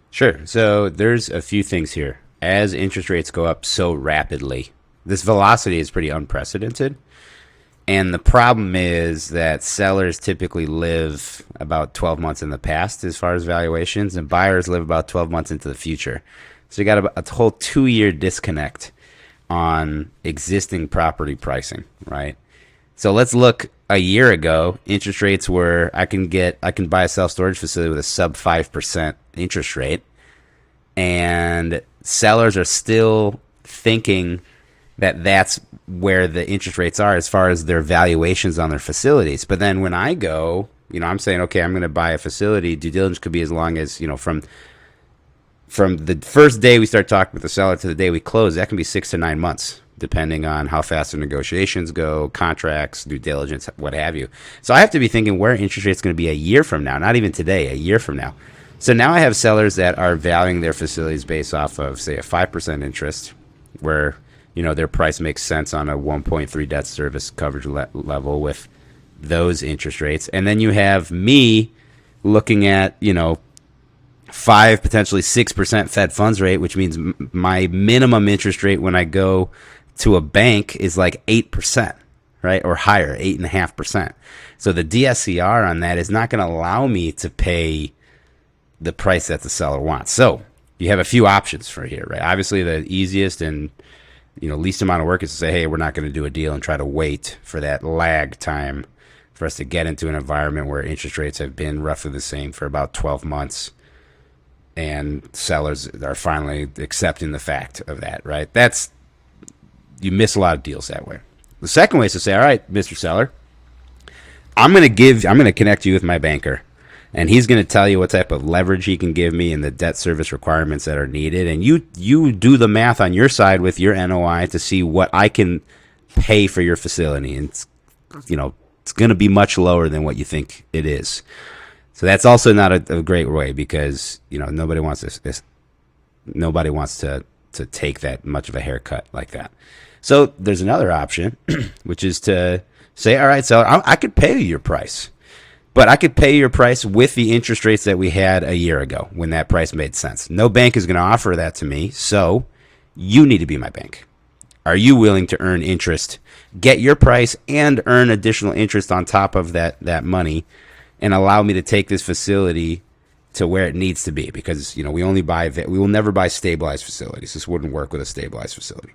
Sure. So there's a few things here. As interest rates go up so rapidly, this velocity is pretty unprecedented. And the problem is that sellers typically live about 12 months in the past as far as valuations, and buyers live about 12 months into the future. So you got a whole 2-year disconnect on existing property pricing, right? So let's look a year ago. Interest rates were, I can buy a self-storage facility with a sub 5% interest rate, and sellers are still thinking that that's where the interest rates are as far as their valuations on their facilities. But then when I go, I'm saying, okay, I'm going to buy a facility. Due diligence could be as long as, from the first day we start talking with the seller to the day we close, that can be 6 to 9 months, depending on how fast the negotiations go, contracts, due diligence, what have you. So I have to be thinking where interest rates going to be a year from now, not even today, a year from now. So now I have sellers that are valuing their facilities based off of, say, a 5% interest, where their price makes sense on a 1.3 debt service coverage level with those interest rates. And then you have me looking at, 5, potentially 6% Fed funds rate, which means my minimum interest rate when I go to a bank is like 8%, right? Or higher, 8.5%. So the DSCR on that is not going to allow me to pay the price that the seller wants. So you have a few options for here, right? Obviously the easiest and least amount of work is to say, hey, we're not going to do a deal and try to wait for that lag time for us to get into an environment where interest rates have been roughly the same for about 12 months. And sellers are finally accepting the fact of that, right? You miss a lot of deals that way. The second way is to say, all right, Mr. Seller, I'm going to connect you with my banker. And he's going to tell you what type of leverage he can give me and the debt service requirements that are needed. And you do the math on your side with your NOI to see what I can pay for your facility. And it's going to be much lower than what you think it is. So that's also not a great way, because nobody wants to take that much of a haircut like that. So there's another option, which is to say, all right, seller, I could pay you your price. But I could pay your price with the interest rates that we had a year ago when that price made sense. No bank is going to offer that to me, so you need to be my bank. Are you willing to earn interest, get your price, and earn additional interest on top of that money, and allow me to take this facility to where it needs to be? Because we will never buy stabilized facilities. This wouldn't work with a stabilized facility,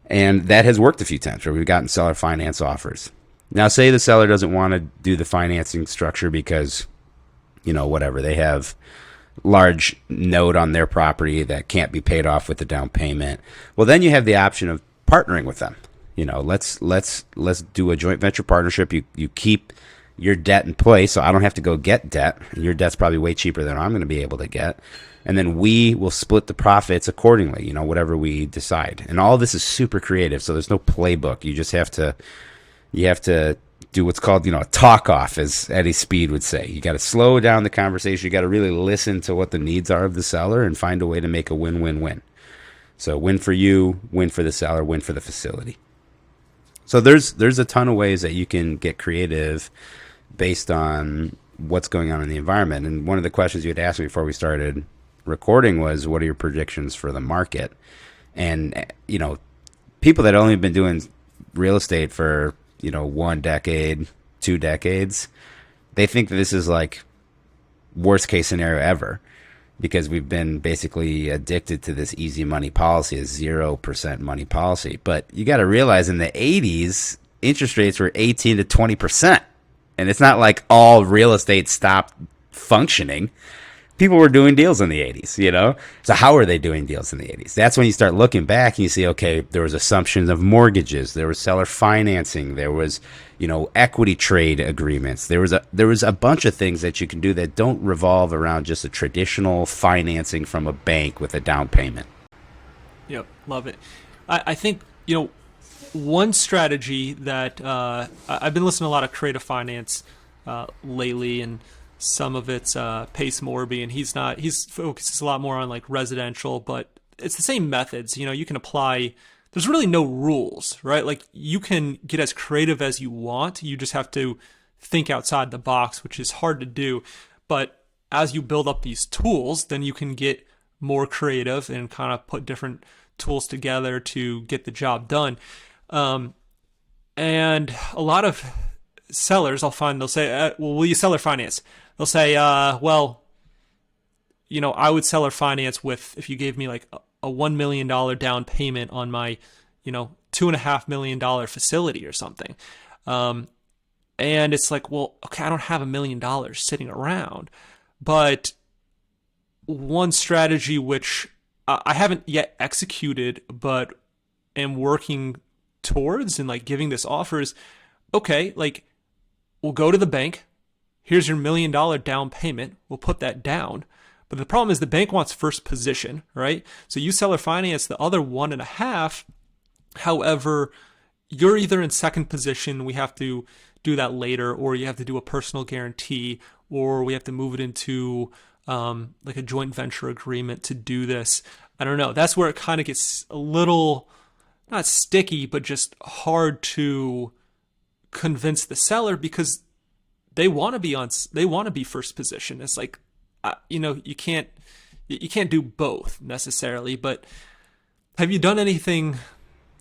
and that has worked a few times where we've gotten seller finance offers. Now, say the seller doesn't want to do the financing structure because, whatever, they have large note on their property that can't be paid off with the down payment. Well, then you have the option of partnering with them. Let's do a joint venture partnership. You keep your debt in place, so I don't have to go get debt. Your debt's probably way cheaper than I'm going to be able to get. And then we will split the profits accordingly, whatever we decide. And all this is super creative, so there's no playbook. You just have to do what's called, a talk off, as Eddie Speed would say. You got to slow down the conversation. You got to really listen to what the needs are of the seller and find a way to make a win-win-win. So win for you, win for the seller, win for the facility. So there's a ton of ways that you can get creative based on what's going on in the environment. And one of the questions you had asked me before we started recording was, what are your predictions for the market? And, people that only been doing real estate for 1 decade, 2 decades, they think that this is like worst case scenario ever, because we've been basically addicted to this easy money policy, a 0% money policy. But you got to realize in the 80s, interest rates were 18 to 20%. And it's not like all real estate stopped functioning. People were doing deals in the 80s, you know? So how are they doing deals in the 80s? That's when you start looking back and you see, okay, there was assumptions of mortgages, there was seller financing, there was, equity trade agreements. There was a bunch of things that you can do that don't revolve around just a traditional financing from a bank with a down payment. Yep, love it. I think, one strategy that I've been listening to a lot of creative finance lately, and some of it's Pace Morby, and he's focuses a lot more on like residential, but it's the same methods. You can apply. There's really no rules, right? Like you can get as creative as you want. You just have to think outside the box, which is hard to do. But as you build up these tools, then you can get more creative and kind of put different tools together to get the job done. And a lot of sellers, I'll find, they'll say, well, will you seller finance? They'll say, well, I would seller finance with, if you gave me like a $1 million down payment on my, $2.5 million facility or something. And it's like, well, okay, I don't have $1 million sitting around. But one strategy which I haven't yet executed, but am working towards and like giving this offer is, okay, like we'll go to the bank. Here's your $1 million down payment. We'll put that down. But the problem is the bank wants first position, right? So you seller finance the other 1.5. However, you're either in second position, we have to do that later, or you have to do a personal guarantee, or we have to move it into like a joint venture agreement to do this. I don't know. That's where it kind of gets a little, not sticky, but just hard to convince the seller, because they want to be first position. It's like, you can't do both necessarily. But have you done anything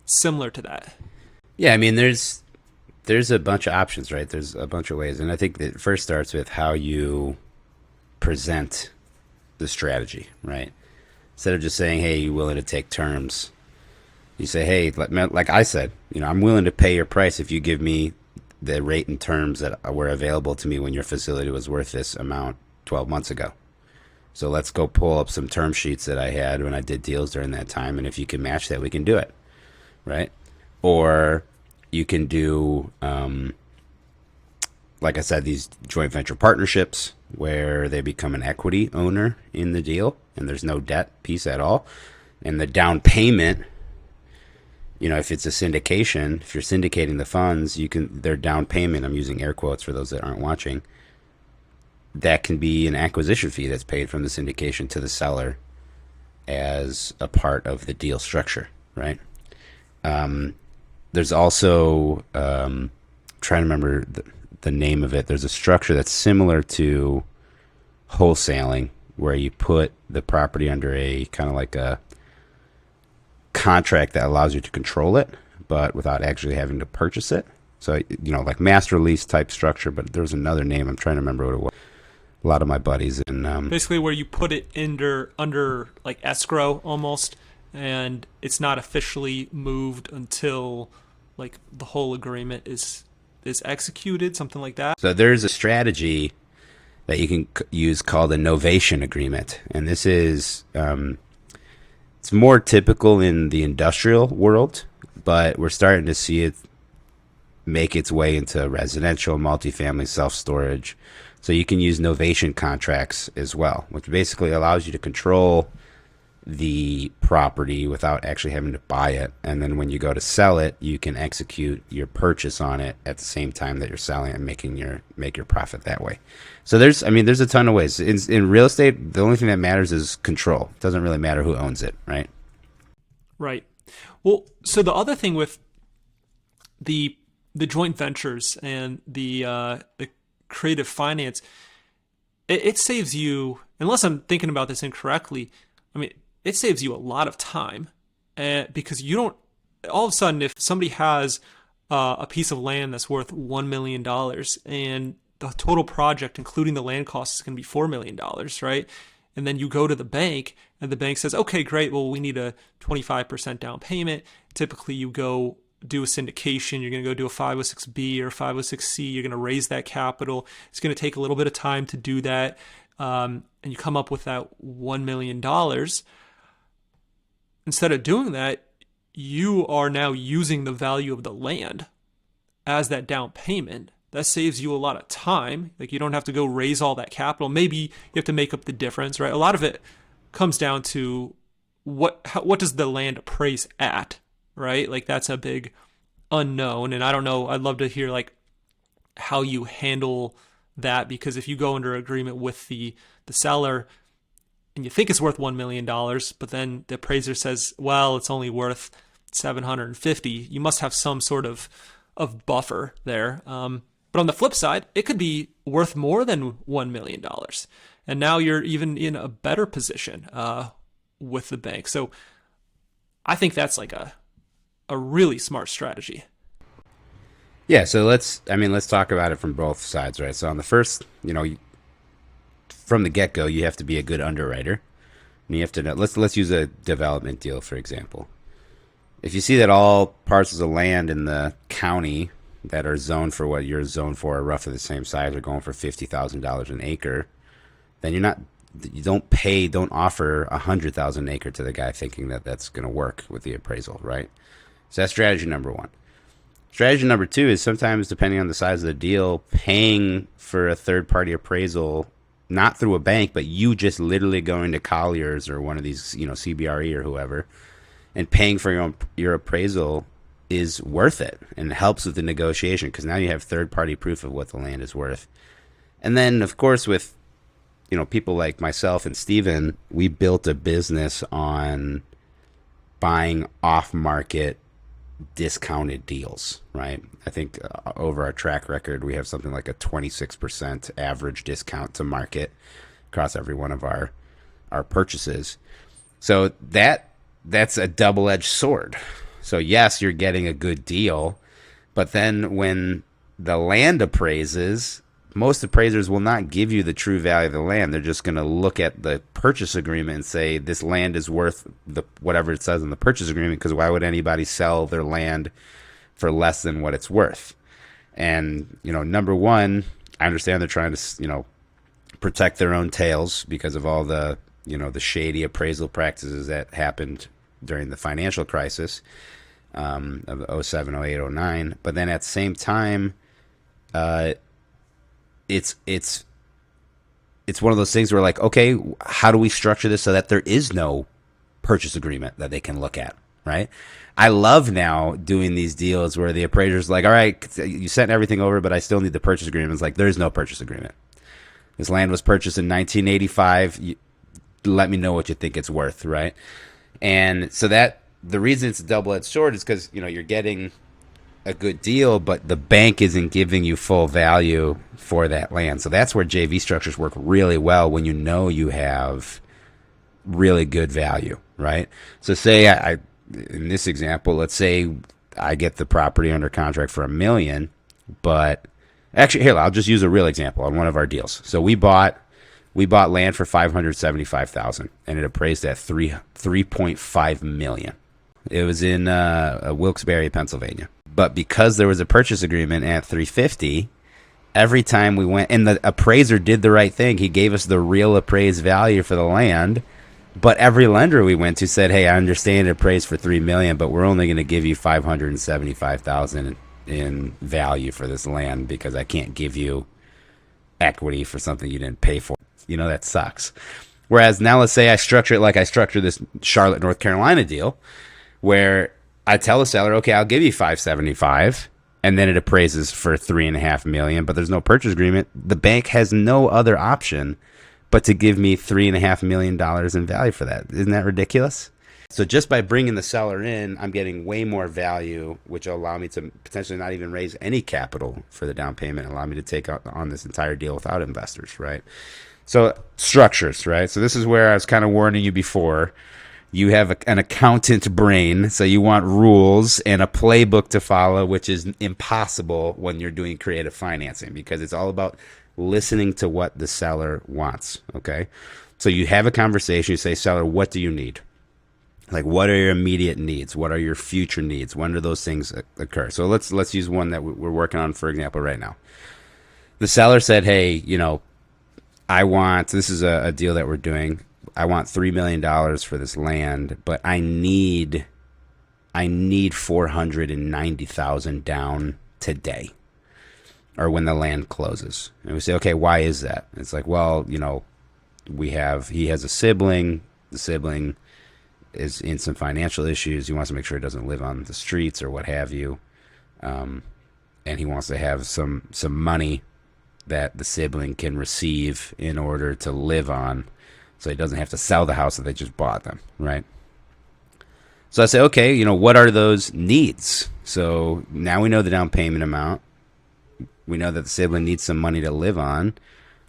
similar to that? Yeah, I mean, there's a bunch of options, right? There's a bunch of ways, and I think that it first starts with how you present the strategy, right? Instead of just saying, "Hey, you willing to take terms?" You say, "Hey, like I said, I'm willing to pay your price if you give me the rate and terms that were available to me when your facility was worth this amount 12 months ago. So let's go pull up some term sheets that I had when I did deals during that time, and if you can match that, we can do it," right? Or you can do, like I said, these joint venture partnerships where they become an equity owner in the deal, and there's no debt piece at all. And the down payment, if it's a syndication, if you're syndicating the funds, their down payment, I'm using air quotes for those that aren't watching, that can be an acquisition fee that's paid from the syndication to the seller as a part of the deal structure, right? There's also, trying to remember the name of it. There's a structure that's similar to wholesaling, where you put the property under a kind of like a contract that allows you to control it, but without actually having to purchase it. So, like master lease type structure, but there's another name. I'm trying to remember what it was. A lot of my buddies. And basically where you put it under like escrow almost, and it's not officially moved until like the whole agreement is executed, something like that. So there's a strategy that you can use called a novation agreement. And this is, it's more typical in the industrial world, but we're starting to see it make its way into residential, multifamily, self-storage. So you can use novation contracts as well, which basically allows you to control the property without actually having to buy it. And then when you go to sell it, you can execute your purchase on it at the same time that you're selling it and make your profit that way. So there's a ton of ways. In real estate, the only thing that matters is control. It doesn't really matter who owns it, right? Right. Well, so the other thing with the joint ventures and the creative finance, it saves you, unless I'm thinking about this incorrectly, it saves you a lot of time, because you don't, all of a sudden, if somebody has a piece of land that's worth $1 million and the total project, including the land cost, is going to be $4 million, right? And then you go to the bank and the bank says, okay, great, well, we need a 25% down payment. Typically you go do a syndication, you're going to go do a 506B or 506C, you're going to raise that capital. It's going to take a little bit of time to do that. And you come up with that $1 million. Instead of doing that, you are now using the value of the land as that down payment. That saves you a lot of time. Like, you don't have to go raise all that capital. Maybe you have to make up the difference, right? A lot of it comes down to what does the land appraise at, right? Like, that's a big unknown. And I don't know, I'd love to hear like how you handle that, because if you go under agreement with the seller and you think it's worth $1 million, but then the appraiser says, well, it's only worth 750, you must have some sort of buffer there. But on the flip side, it could be worth more than $1 million. And now you're even in a better position with the bank. So I think that's like a really smart strategy. Yeah, so let's talk about it from both sides, right? So on the first, from the get-go, you have to be a good underwriter. And you have to know, let's use a development deal, for example. If you see that all parcels of land in the county that are zoned for what you're zoned for are roughly the same size, are going for $50,000 an acre, then you don't offer $100,000 an acre to the guy thinking that that's going to work with the appraisal, right? So that's strategy number one. Strategy number two is sometimes, depending on the size of the deal, paying for a third-party appraisal, not through a bank, but you just literally going to Colliers or one of these, CBRE or whoever, and paying for your appraisal is worth it and helps with the negotiation, because now you have third-party proof of what the land is worth. And then, of course, with people like myself and Steven, we built a business on buying off-market discounted deals, right? I think over our track record, we have something like a 26% average discount to market across every one of our purchases. So that's a double-edged sword. So yes, you're getting a good deal, but then when the land appraises, most appraisers will not give you the true value of the land. They're just going to look at the purchase agreement and say this land is worth whatever it says in the purchase agreement, because why would anybody sell their land for less than what it's worth? And, number one, I understand they're trying to, protect their own tails because of all the, the shady appraisal practices that happened during the financial crisis of 07, 08, 09. But then at the same time, it's one of those things where, like, okay, how do we structure this so that there is no purchase agreement that they can look at, right? I love now doing these deals where the appraiser's like, all right, you sent everything over, but I still need the purchase agreement. It's like, there's no purchase agreement. This land was purchased in 1985. Let me know what you think it's worth, right? And so that the reason it's a double-edged sword is because, you're getting a good deal, but the bank isn't giving you full value for that land. So that's where JV structures work really well, when you have really good value, right? So say I in this example, let's say I get the property under contract for $1 million, but actually, here, I'll just use a real example on one of our deals. So we bought land for $575,000, and it appraised at $3.5 million. It was in Wilkes-Barre, Pennsylvania. But because there was a purchase agreement at $350,000, every time we went, and the appraiser did the right thing, he gave us the real appraised value for the land. But every lender we went to said, "Hey, I understand it appraised for $3 million, but we're only going to give you $575,000 in value for this land because I can't give you equity for something you didn't pay for." That sucks. Whereas now, let's say I structure it like I structure this Charlotte, North Carolina deal, where I tell the seller, okay, I'll give you $575,000, and then it appraises for $3.5 million, but there's no purchase agreement. The bank has no other option but to give me $3.5 million in value for that. Isn't that ridiculous? So just by bringing the seller in, I'm getting way more value, which will allow me to potentially not even raise any capital for the down payment, and allow me to take on this entire deal without investors, right? So structures, right? So this is where I was kind of warning you before. You have an accountant brain, so you want rules and a playbook to follow, which is impossible when you're doing creative financing, because it's all about listening to what the seller wants, okay? So you have a conversation, you say, seller, what do you need? Like, what are your immediate needs? What are your future needs? When do those things occur? So let's use one that we're working on, for example, right now. The seller said, hey, this is a deal that we're doing. I want $3 million for this land, but I need 490,000 down today, or when the land closes. And we say, okay, why is that? It's like, well, he has a sibling. The sibling is in some financial issues. He wants to make sure he doesn't live on the streets or what have you. And he wants to have some money that the sibling can receive in order to live on, so he doesn't have to sell the house that they just bought them, right? So I say, okay, what are those needs? So now we know the down payment amount. We know that the sibling needs some money to live on.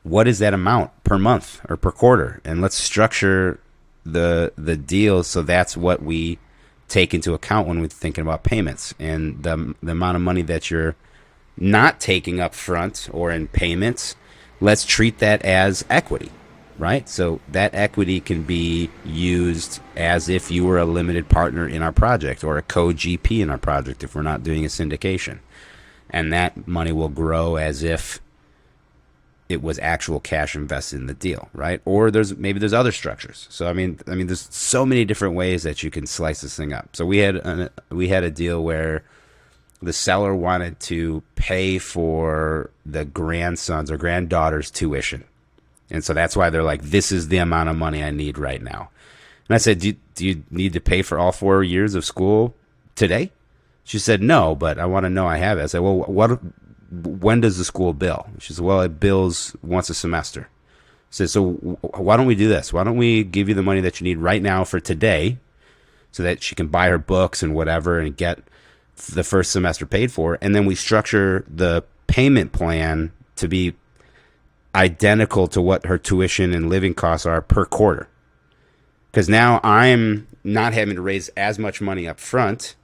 What is that amount per month or per quarter? And let's structure the deal so that's what we take into account when we're thinking about payments. And the amount of money that you're not taking up front or in payments, let's treat that as equity, right? So that equity can be used as if you were a limited partner in our project or a co-GP in our project if we're not doing a syndication. And that money will grow as if it was actual cash invested in the deal, right? Or there's other structures. So I mean, there's so many different ways that you can slice this thing up. So we had a deal where the seller wanted to pay for the grandson's or granddaughter's tuition, and so that's why they're like, this is the amount of money I need right now. And I said, do you need to pay for all 4 years of school today? She said, no, but I want to know I have it. I said, well, when does the school bill? She said, well, it bills once a semester. I said, so why don't we do this? Why don't we give you the money that you need right now for today so that she can buy her books and whatever and get the first semester paid for, and then we structure the payment plan to be identical to what her tuition and living costs are per quarter. Because now I'm not having to raise as much money up front.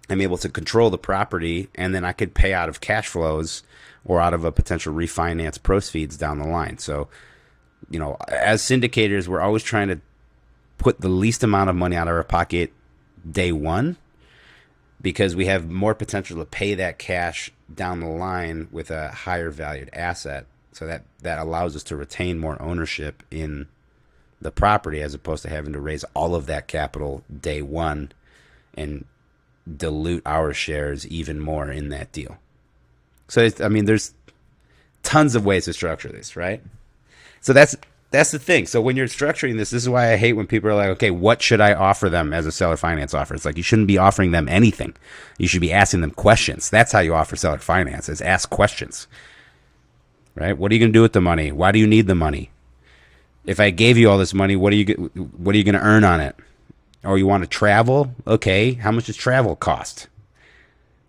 I'm able to control the property, and then I could pay out of cash flows or out of a potential refinance proceeds down the line. So, as syndicators, we're always trying to put the least amount of money out of our pocket day one, because we have more potential to pay that cash down the line with a higher valued asset. So that allows us to retain more ownership in the property as opposed to having to raise all of that capital day one and dilute our shares even more in that deal. So, there's tons of ways to structure this, right? So that's the thing. So when you're structuring this is why I hate when people are like, okay, what should I offer them as a seller finance offer? It's like, you shouldn't be offering them anything. You should be asking them questions. That's how you offer seller finance, is ask questions, right? What are you going to do with the money? Why do you need the money? If I gave you all this money, what are you going to earn on it? Or you want to travel? Okay, how much does travel cost?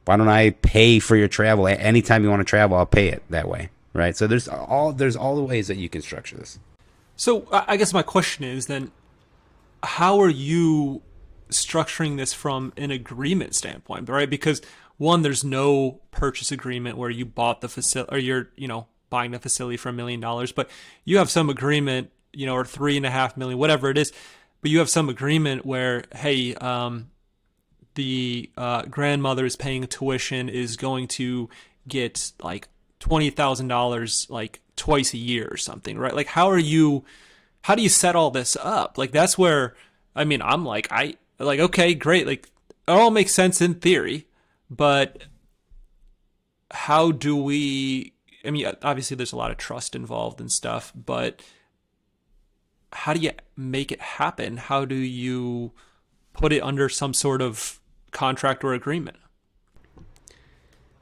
Why don't I pay for your travel? Anytime you want to travel, I'll pay it that way, right? So there's all the ways that you can structure this. So I guess my question is then, how are you structuring this from an agreement standpoint, right? Because one, there's no purchase agreement where you bought the facility, or you're, buying the facility for $1 million, but you have some agreement, or $3.5 million, whatever it is, but you have some agreement where, hey, the grandmother is paying tuition, is going to get like $20,000 like twice a year or something, right? Like, how do you set all this up? Like, that's where, I'm like, okay, great. Like, it all makes sense in theory, but how do we, obviously there's a lot of trust involved and stuff, but how do you make it happen? How do you put it under some sort of contract or agreement?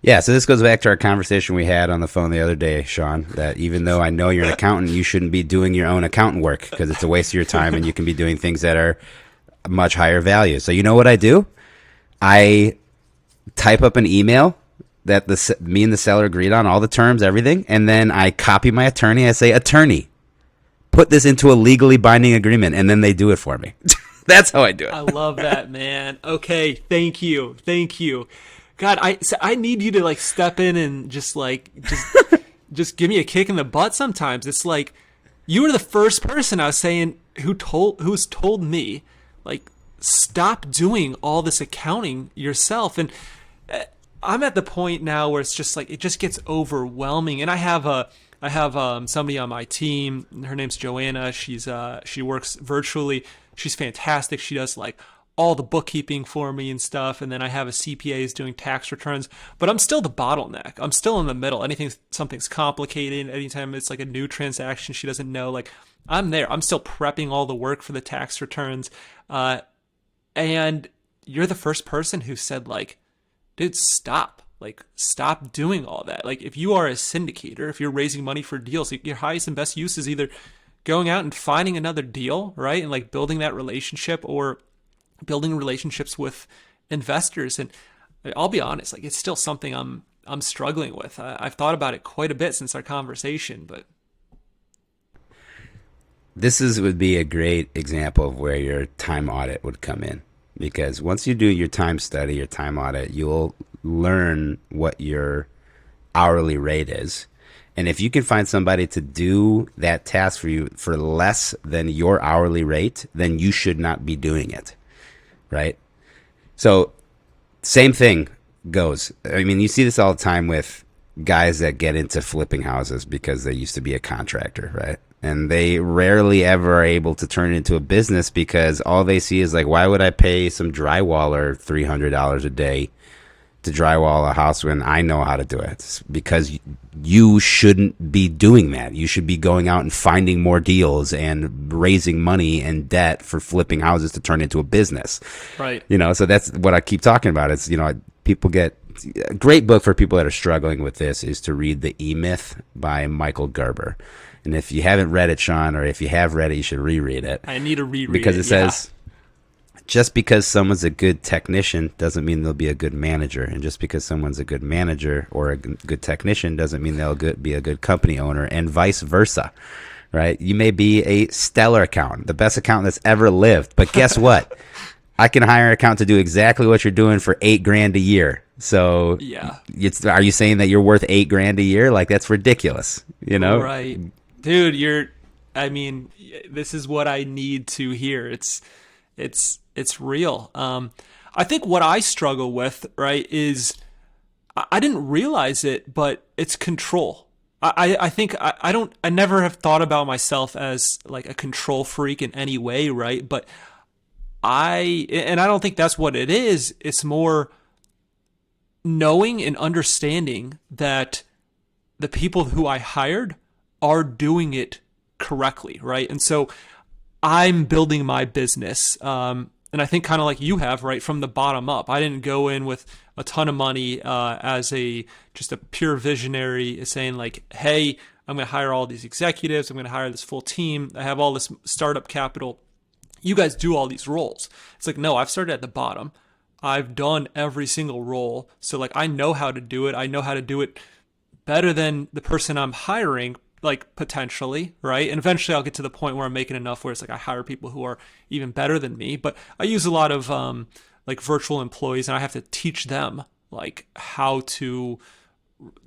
Yeah, so this goes back to our conversation we had on the phone the other day, Sean, that even though I know you're an accountant, you shouldn't be doing your own accountant work because it's a waste of your time and you can be doing things that are much higher value. So you know what I do? I type up an email that me and the seller agreed on, all the terms, everything, and then I copy my attorney. I say, attorney, put this into a legally binding agreement, and then they do it for me. That's how I do it. I love that, man. Okay, thank you. God, I need you to like step in and just give me a kick in the butt sometimes. It's like you were the first person I was saying who's told me, like, stop doing all this accounting yourself. And I'm at the point now where it's just like, it just gets overwhelming. And I have somebody on my team. Her name's Joanna. She works virtually. She's fantastic. She does like all the bookkeeping for me and stuff. And then I have a CPA who's doing tax returns, but I'm still the bottleneck. I'm still in the middle. Something's complicated, anytime it's like a new transaction she doesn't know, like I'm there. I'm still prepping all the work for the tax returns. And you're the first person who said like, dude, stop. Like, stop doing all that. Like, if you are a syndicator, if you're raising money for deals, your highest and best use is either going out and finding another deal, right? And like building that relationship, or building relationships with investors. And I'll be honest, like it's still something I'm struggling with. I've thought about it quite a bit since our conversation, but would be a great example of where your time audit would come in, because once you do your time study, your time audit, you'll learn what your hourly rate is. And if you can find somebody to do that task for you for less than your hourly rate, then you should not be doing it. Right? So same thing goes. I mean, you see this all the time with guys that get into flipping houses because they used to be a contractor, right? And they rarely ever are able to turn it into a business because all they see is like, why would I pay some drywaller $300 a day to drywall a house when I know how to do it? It's because you shouldn't be doing that. You should be going out and finding more deals and raising money and debt for flipping houses to turn into a business. right. So that's what I keep talking about. It's, people get a great book for people that are struggling with this is to read The E-Myth by Michael Gerber. And if you haven't read it, Sean, or if you have read it, you should reread it. I need to reread because it yeah. says, just because someone's a good technician doesn't mean they'll be a good manager. And just because someone's a good manager or a good technician doesn't mean they'll be a good company owner, and vice versa, right? You may be a stellar accountant, the best accountant that's ever lived. But guess what? I can hire an accountant to do exactly what you're doing for $8,000 a year. So yeah. Are you saying that you're worth $8,000 a year? Like, that's ridiculous, Right. Dude, this is what I need to hear. It's real. I think what I struggle with, right, is I didn't realize it, but it's control. I think I never have thought about myself as like a control freak in any way, right? But I don't think that's what it is. It's more knowing and understanding that the people who I hired are doing it correctly, right? And so I'm building my business, and I think kind of like you have, right, from the bottom up. I didn't go in with a ton of money as just a pure visionary saying like, hey, I'm going to hire all these executives. I'm going to hire this full team. I have all this startup capital. You guys do all these roles. It's like, no, I've started at the bottom. I've done every single role. So like, I know how to do it. I know how to do it better than the person I'm hiring, like potentially, right? And eventually I'll get to the point where I'm making enough where it's like I hire people who are even better than me. But I use a lot of like virtual employees, and I have to teach them like how to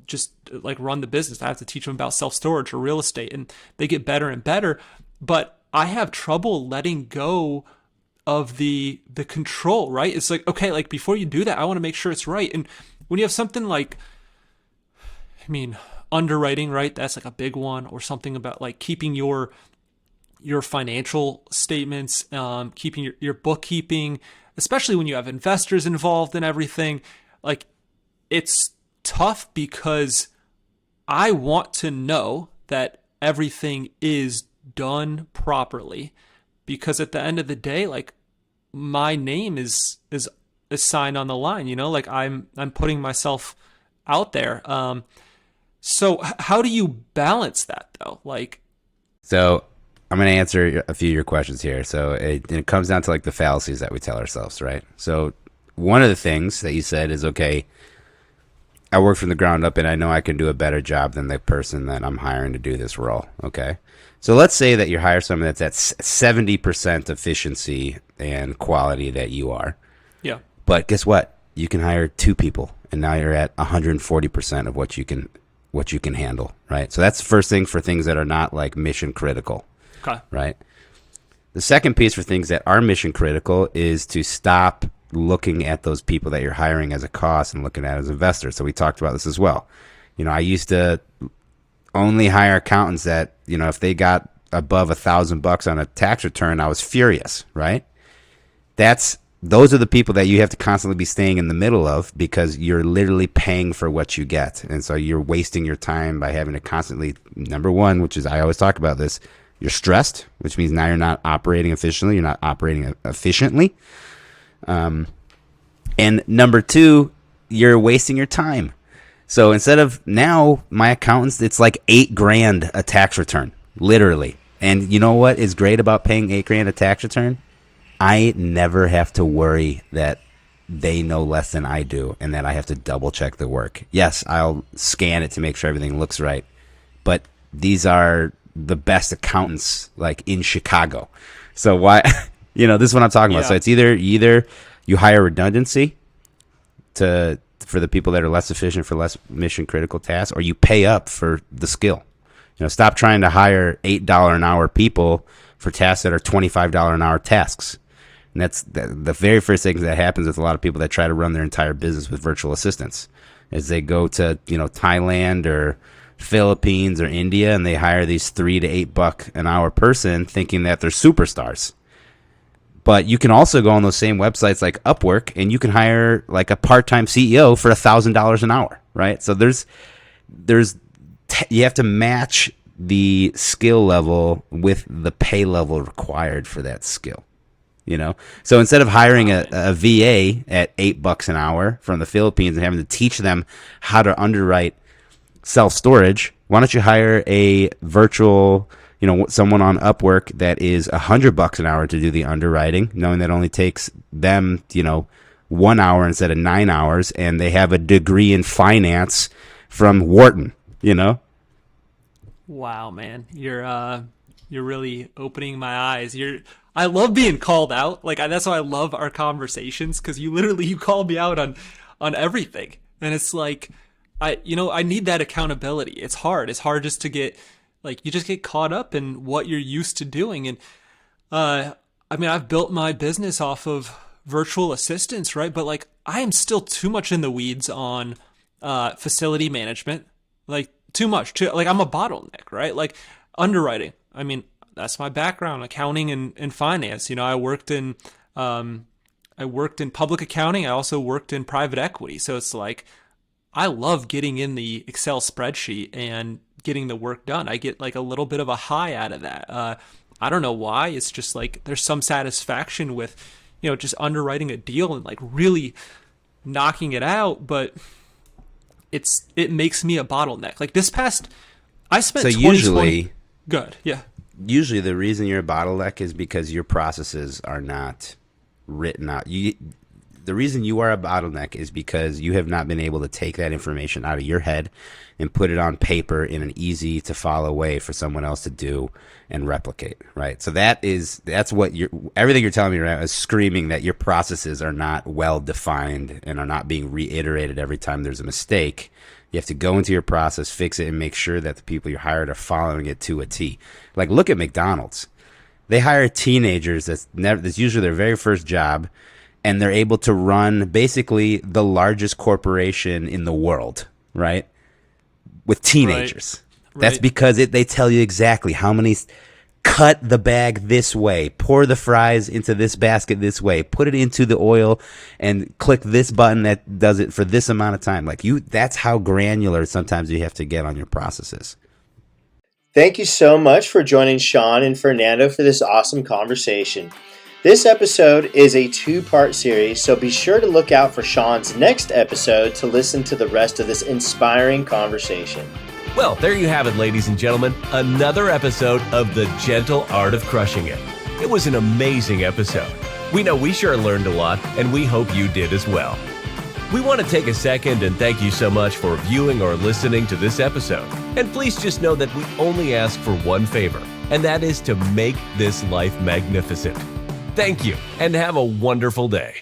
just like run the business. I have to teach them about self-storage or real estate, and they get better and better. But I have trouble letting go of the control, right? It's like, okay, like before you do that, I want to make sure it's right. And when you have something like, underwriting, right? That's like a big one, or something about like keeping your financial statements, keeping your bookkeeping, especially when you have investors involved in everything. Like, it's tough because I want to know that everything is done properly, because at the end of the day, like my name is signed on the line, like I'm putting myself out there. So how do you balance that though? So I'm going to answer a few of your questions here. So it comes down to like the fallacies that we tell ourselves, right? So one of the things that you said is, okay, I work from the ground up and I know I can do a better job than the person that I'm hiring to do this role. Okay. So let's say that you hire someone that's at 70% efficiency and quality that you are. Yeah. But guess what? You can hire 2 people and now you're at 140% of what you can handle, right? So that's the first thing for things that are not like mission critical. Okay. Right. The second piece for things that are mission critical is to stop looking at those people that you're hiring as a cost and looking at as investors. So we talked about this as well. I used to only hire accountants that, if they got above $1,000 on a tax return, I was furious, right? Those are the people that you have to constantly be staying in the middle of, because you're literally paying for what you get. And so you're wasting your time by having to constantly, number one, which is, I always talk about this, you're stressed, which means now you're not operating efficiently. You're not operating efficiently. And number two, you're wasting your time. So instead of, now my accountants, it's like $8,000 a tax return, literally. And you know what is great about paying $8,000 a tax return? I never have to worry that they know less than I do and that I have to double check the work. Yes, I'll scan it to make sure everything looks right, but these are the best accountants like in Chicago. So why, this is what I'm talking about. So it's either you hire redundancy for the people that are less efficient for less mission critical tasks, or you pay up for the skill. Stop trying to hire $8 an hour people for tasks that are $25 an hour tasks. And that's the very first thing that happens with a lot of people that try to run their entire business with virtual assistants, is they go to, Thailand or Philippines or India, and they hire these $3 to $8 an hour person thinking that they're superstars. But you can also go on those same websites like Upwork, and you can hire like a part-time CEO for $1,000 an hour, right? So you have to match the skill level with the pay level required for that skill. So instead of hiring a VA at $8 an hour from the Philippines and having to teach them how to underwrite self-storage, why don't you hire a virtual, someone on Upwork that is $100 an hour to do the underwriting, knowing that it only takes them, 1 hour instead of 9 hours, and they have a degree in finance from Wharton, Wow, man, you're really opening my eyes. I love being called out. Like, that's why I love our conversations, because you call me out on everything, and it's like, I need that accountability. It's hard just to get, like, you just get caught up in what you're used to doing. And I've built my business off of virtual assistants, right? But like, I am still too much in the weeds on facility management, like too much. Like, I'm a bottleneck, right? Like underwriting. That's my background, accounting and finance. I worked in public accounting. I also worked in private equity. So it's like, I love getting in the Excel spreadsheet and getting the work done. I get like a little bit of a high out of that. I don't know why. It's just like, there's some satisfaction with, just underwriting a deal and like really knocking it out. But it makes me a bottleneck. Like I spent 2020. Good. Yeah. Usually the reason you're a bottleneck is because your processes are not written out. The reason you are a bottleneck is because you have not been able to take that information out of your head and put it on paper in an easy to follow way for someone else to do and replicate, right? So that's what everything you're telling me right now is screaming that your processes are not well defined and are not being reiterated every time there's a mistake. You have to go into your process, fix it, and make sure that the people you hired are following it to a T. Like, look at McDonald's. They hire teenagers that's usually their very first job, and they're able to run basically the largest corporation in the world, right? With teenagers. Right. That's because they tell you exactly how many. Cut the bag this way, pour the fries into this basket this way, put it into the oil, and click this button that does it for this amount of time. Like, that's how granular sometimes you have to get on your processes. Thank you so much for joining Sean and Fernando for this awesome conversation. This episode is a 2-part series, so be sure to look out for Sean's next episode to listen to the rest of this inspiring conversation. Well, there you have it, ladies and gentlemen, another episode of The Gentle Art of Crushing It. It was an amazing episode. We know we sure learned a lot, and we hope you did as well. We want to take a second and thank you so much for viewing or listening to this episode. And please just know that we only ask for one favor, and that is to make this life magnificent. Thank you, and have a wonderful day.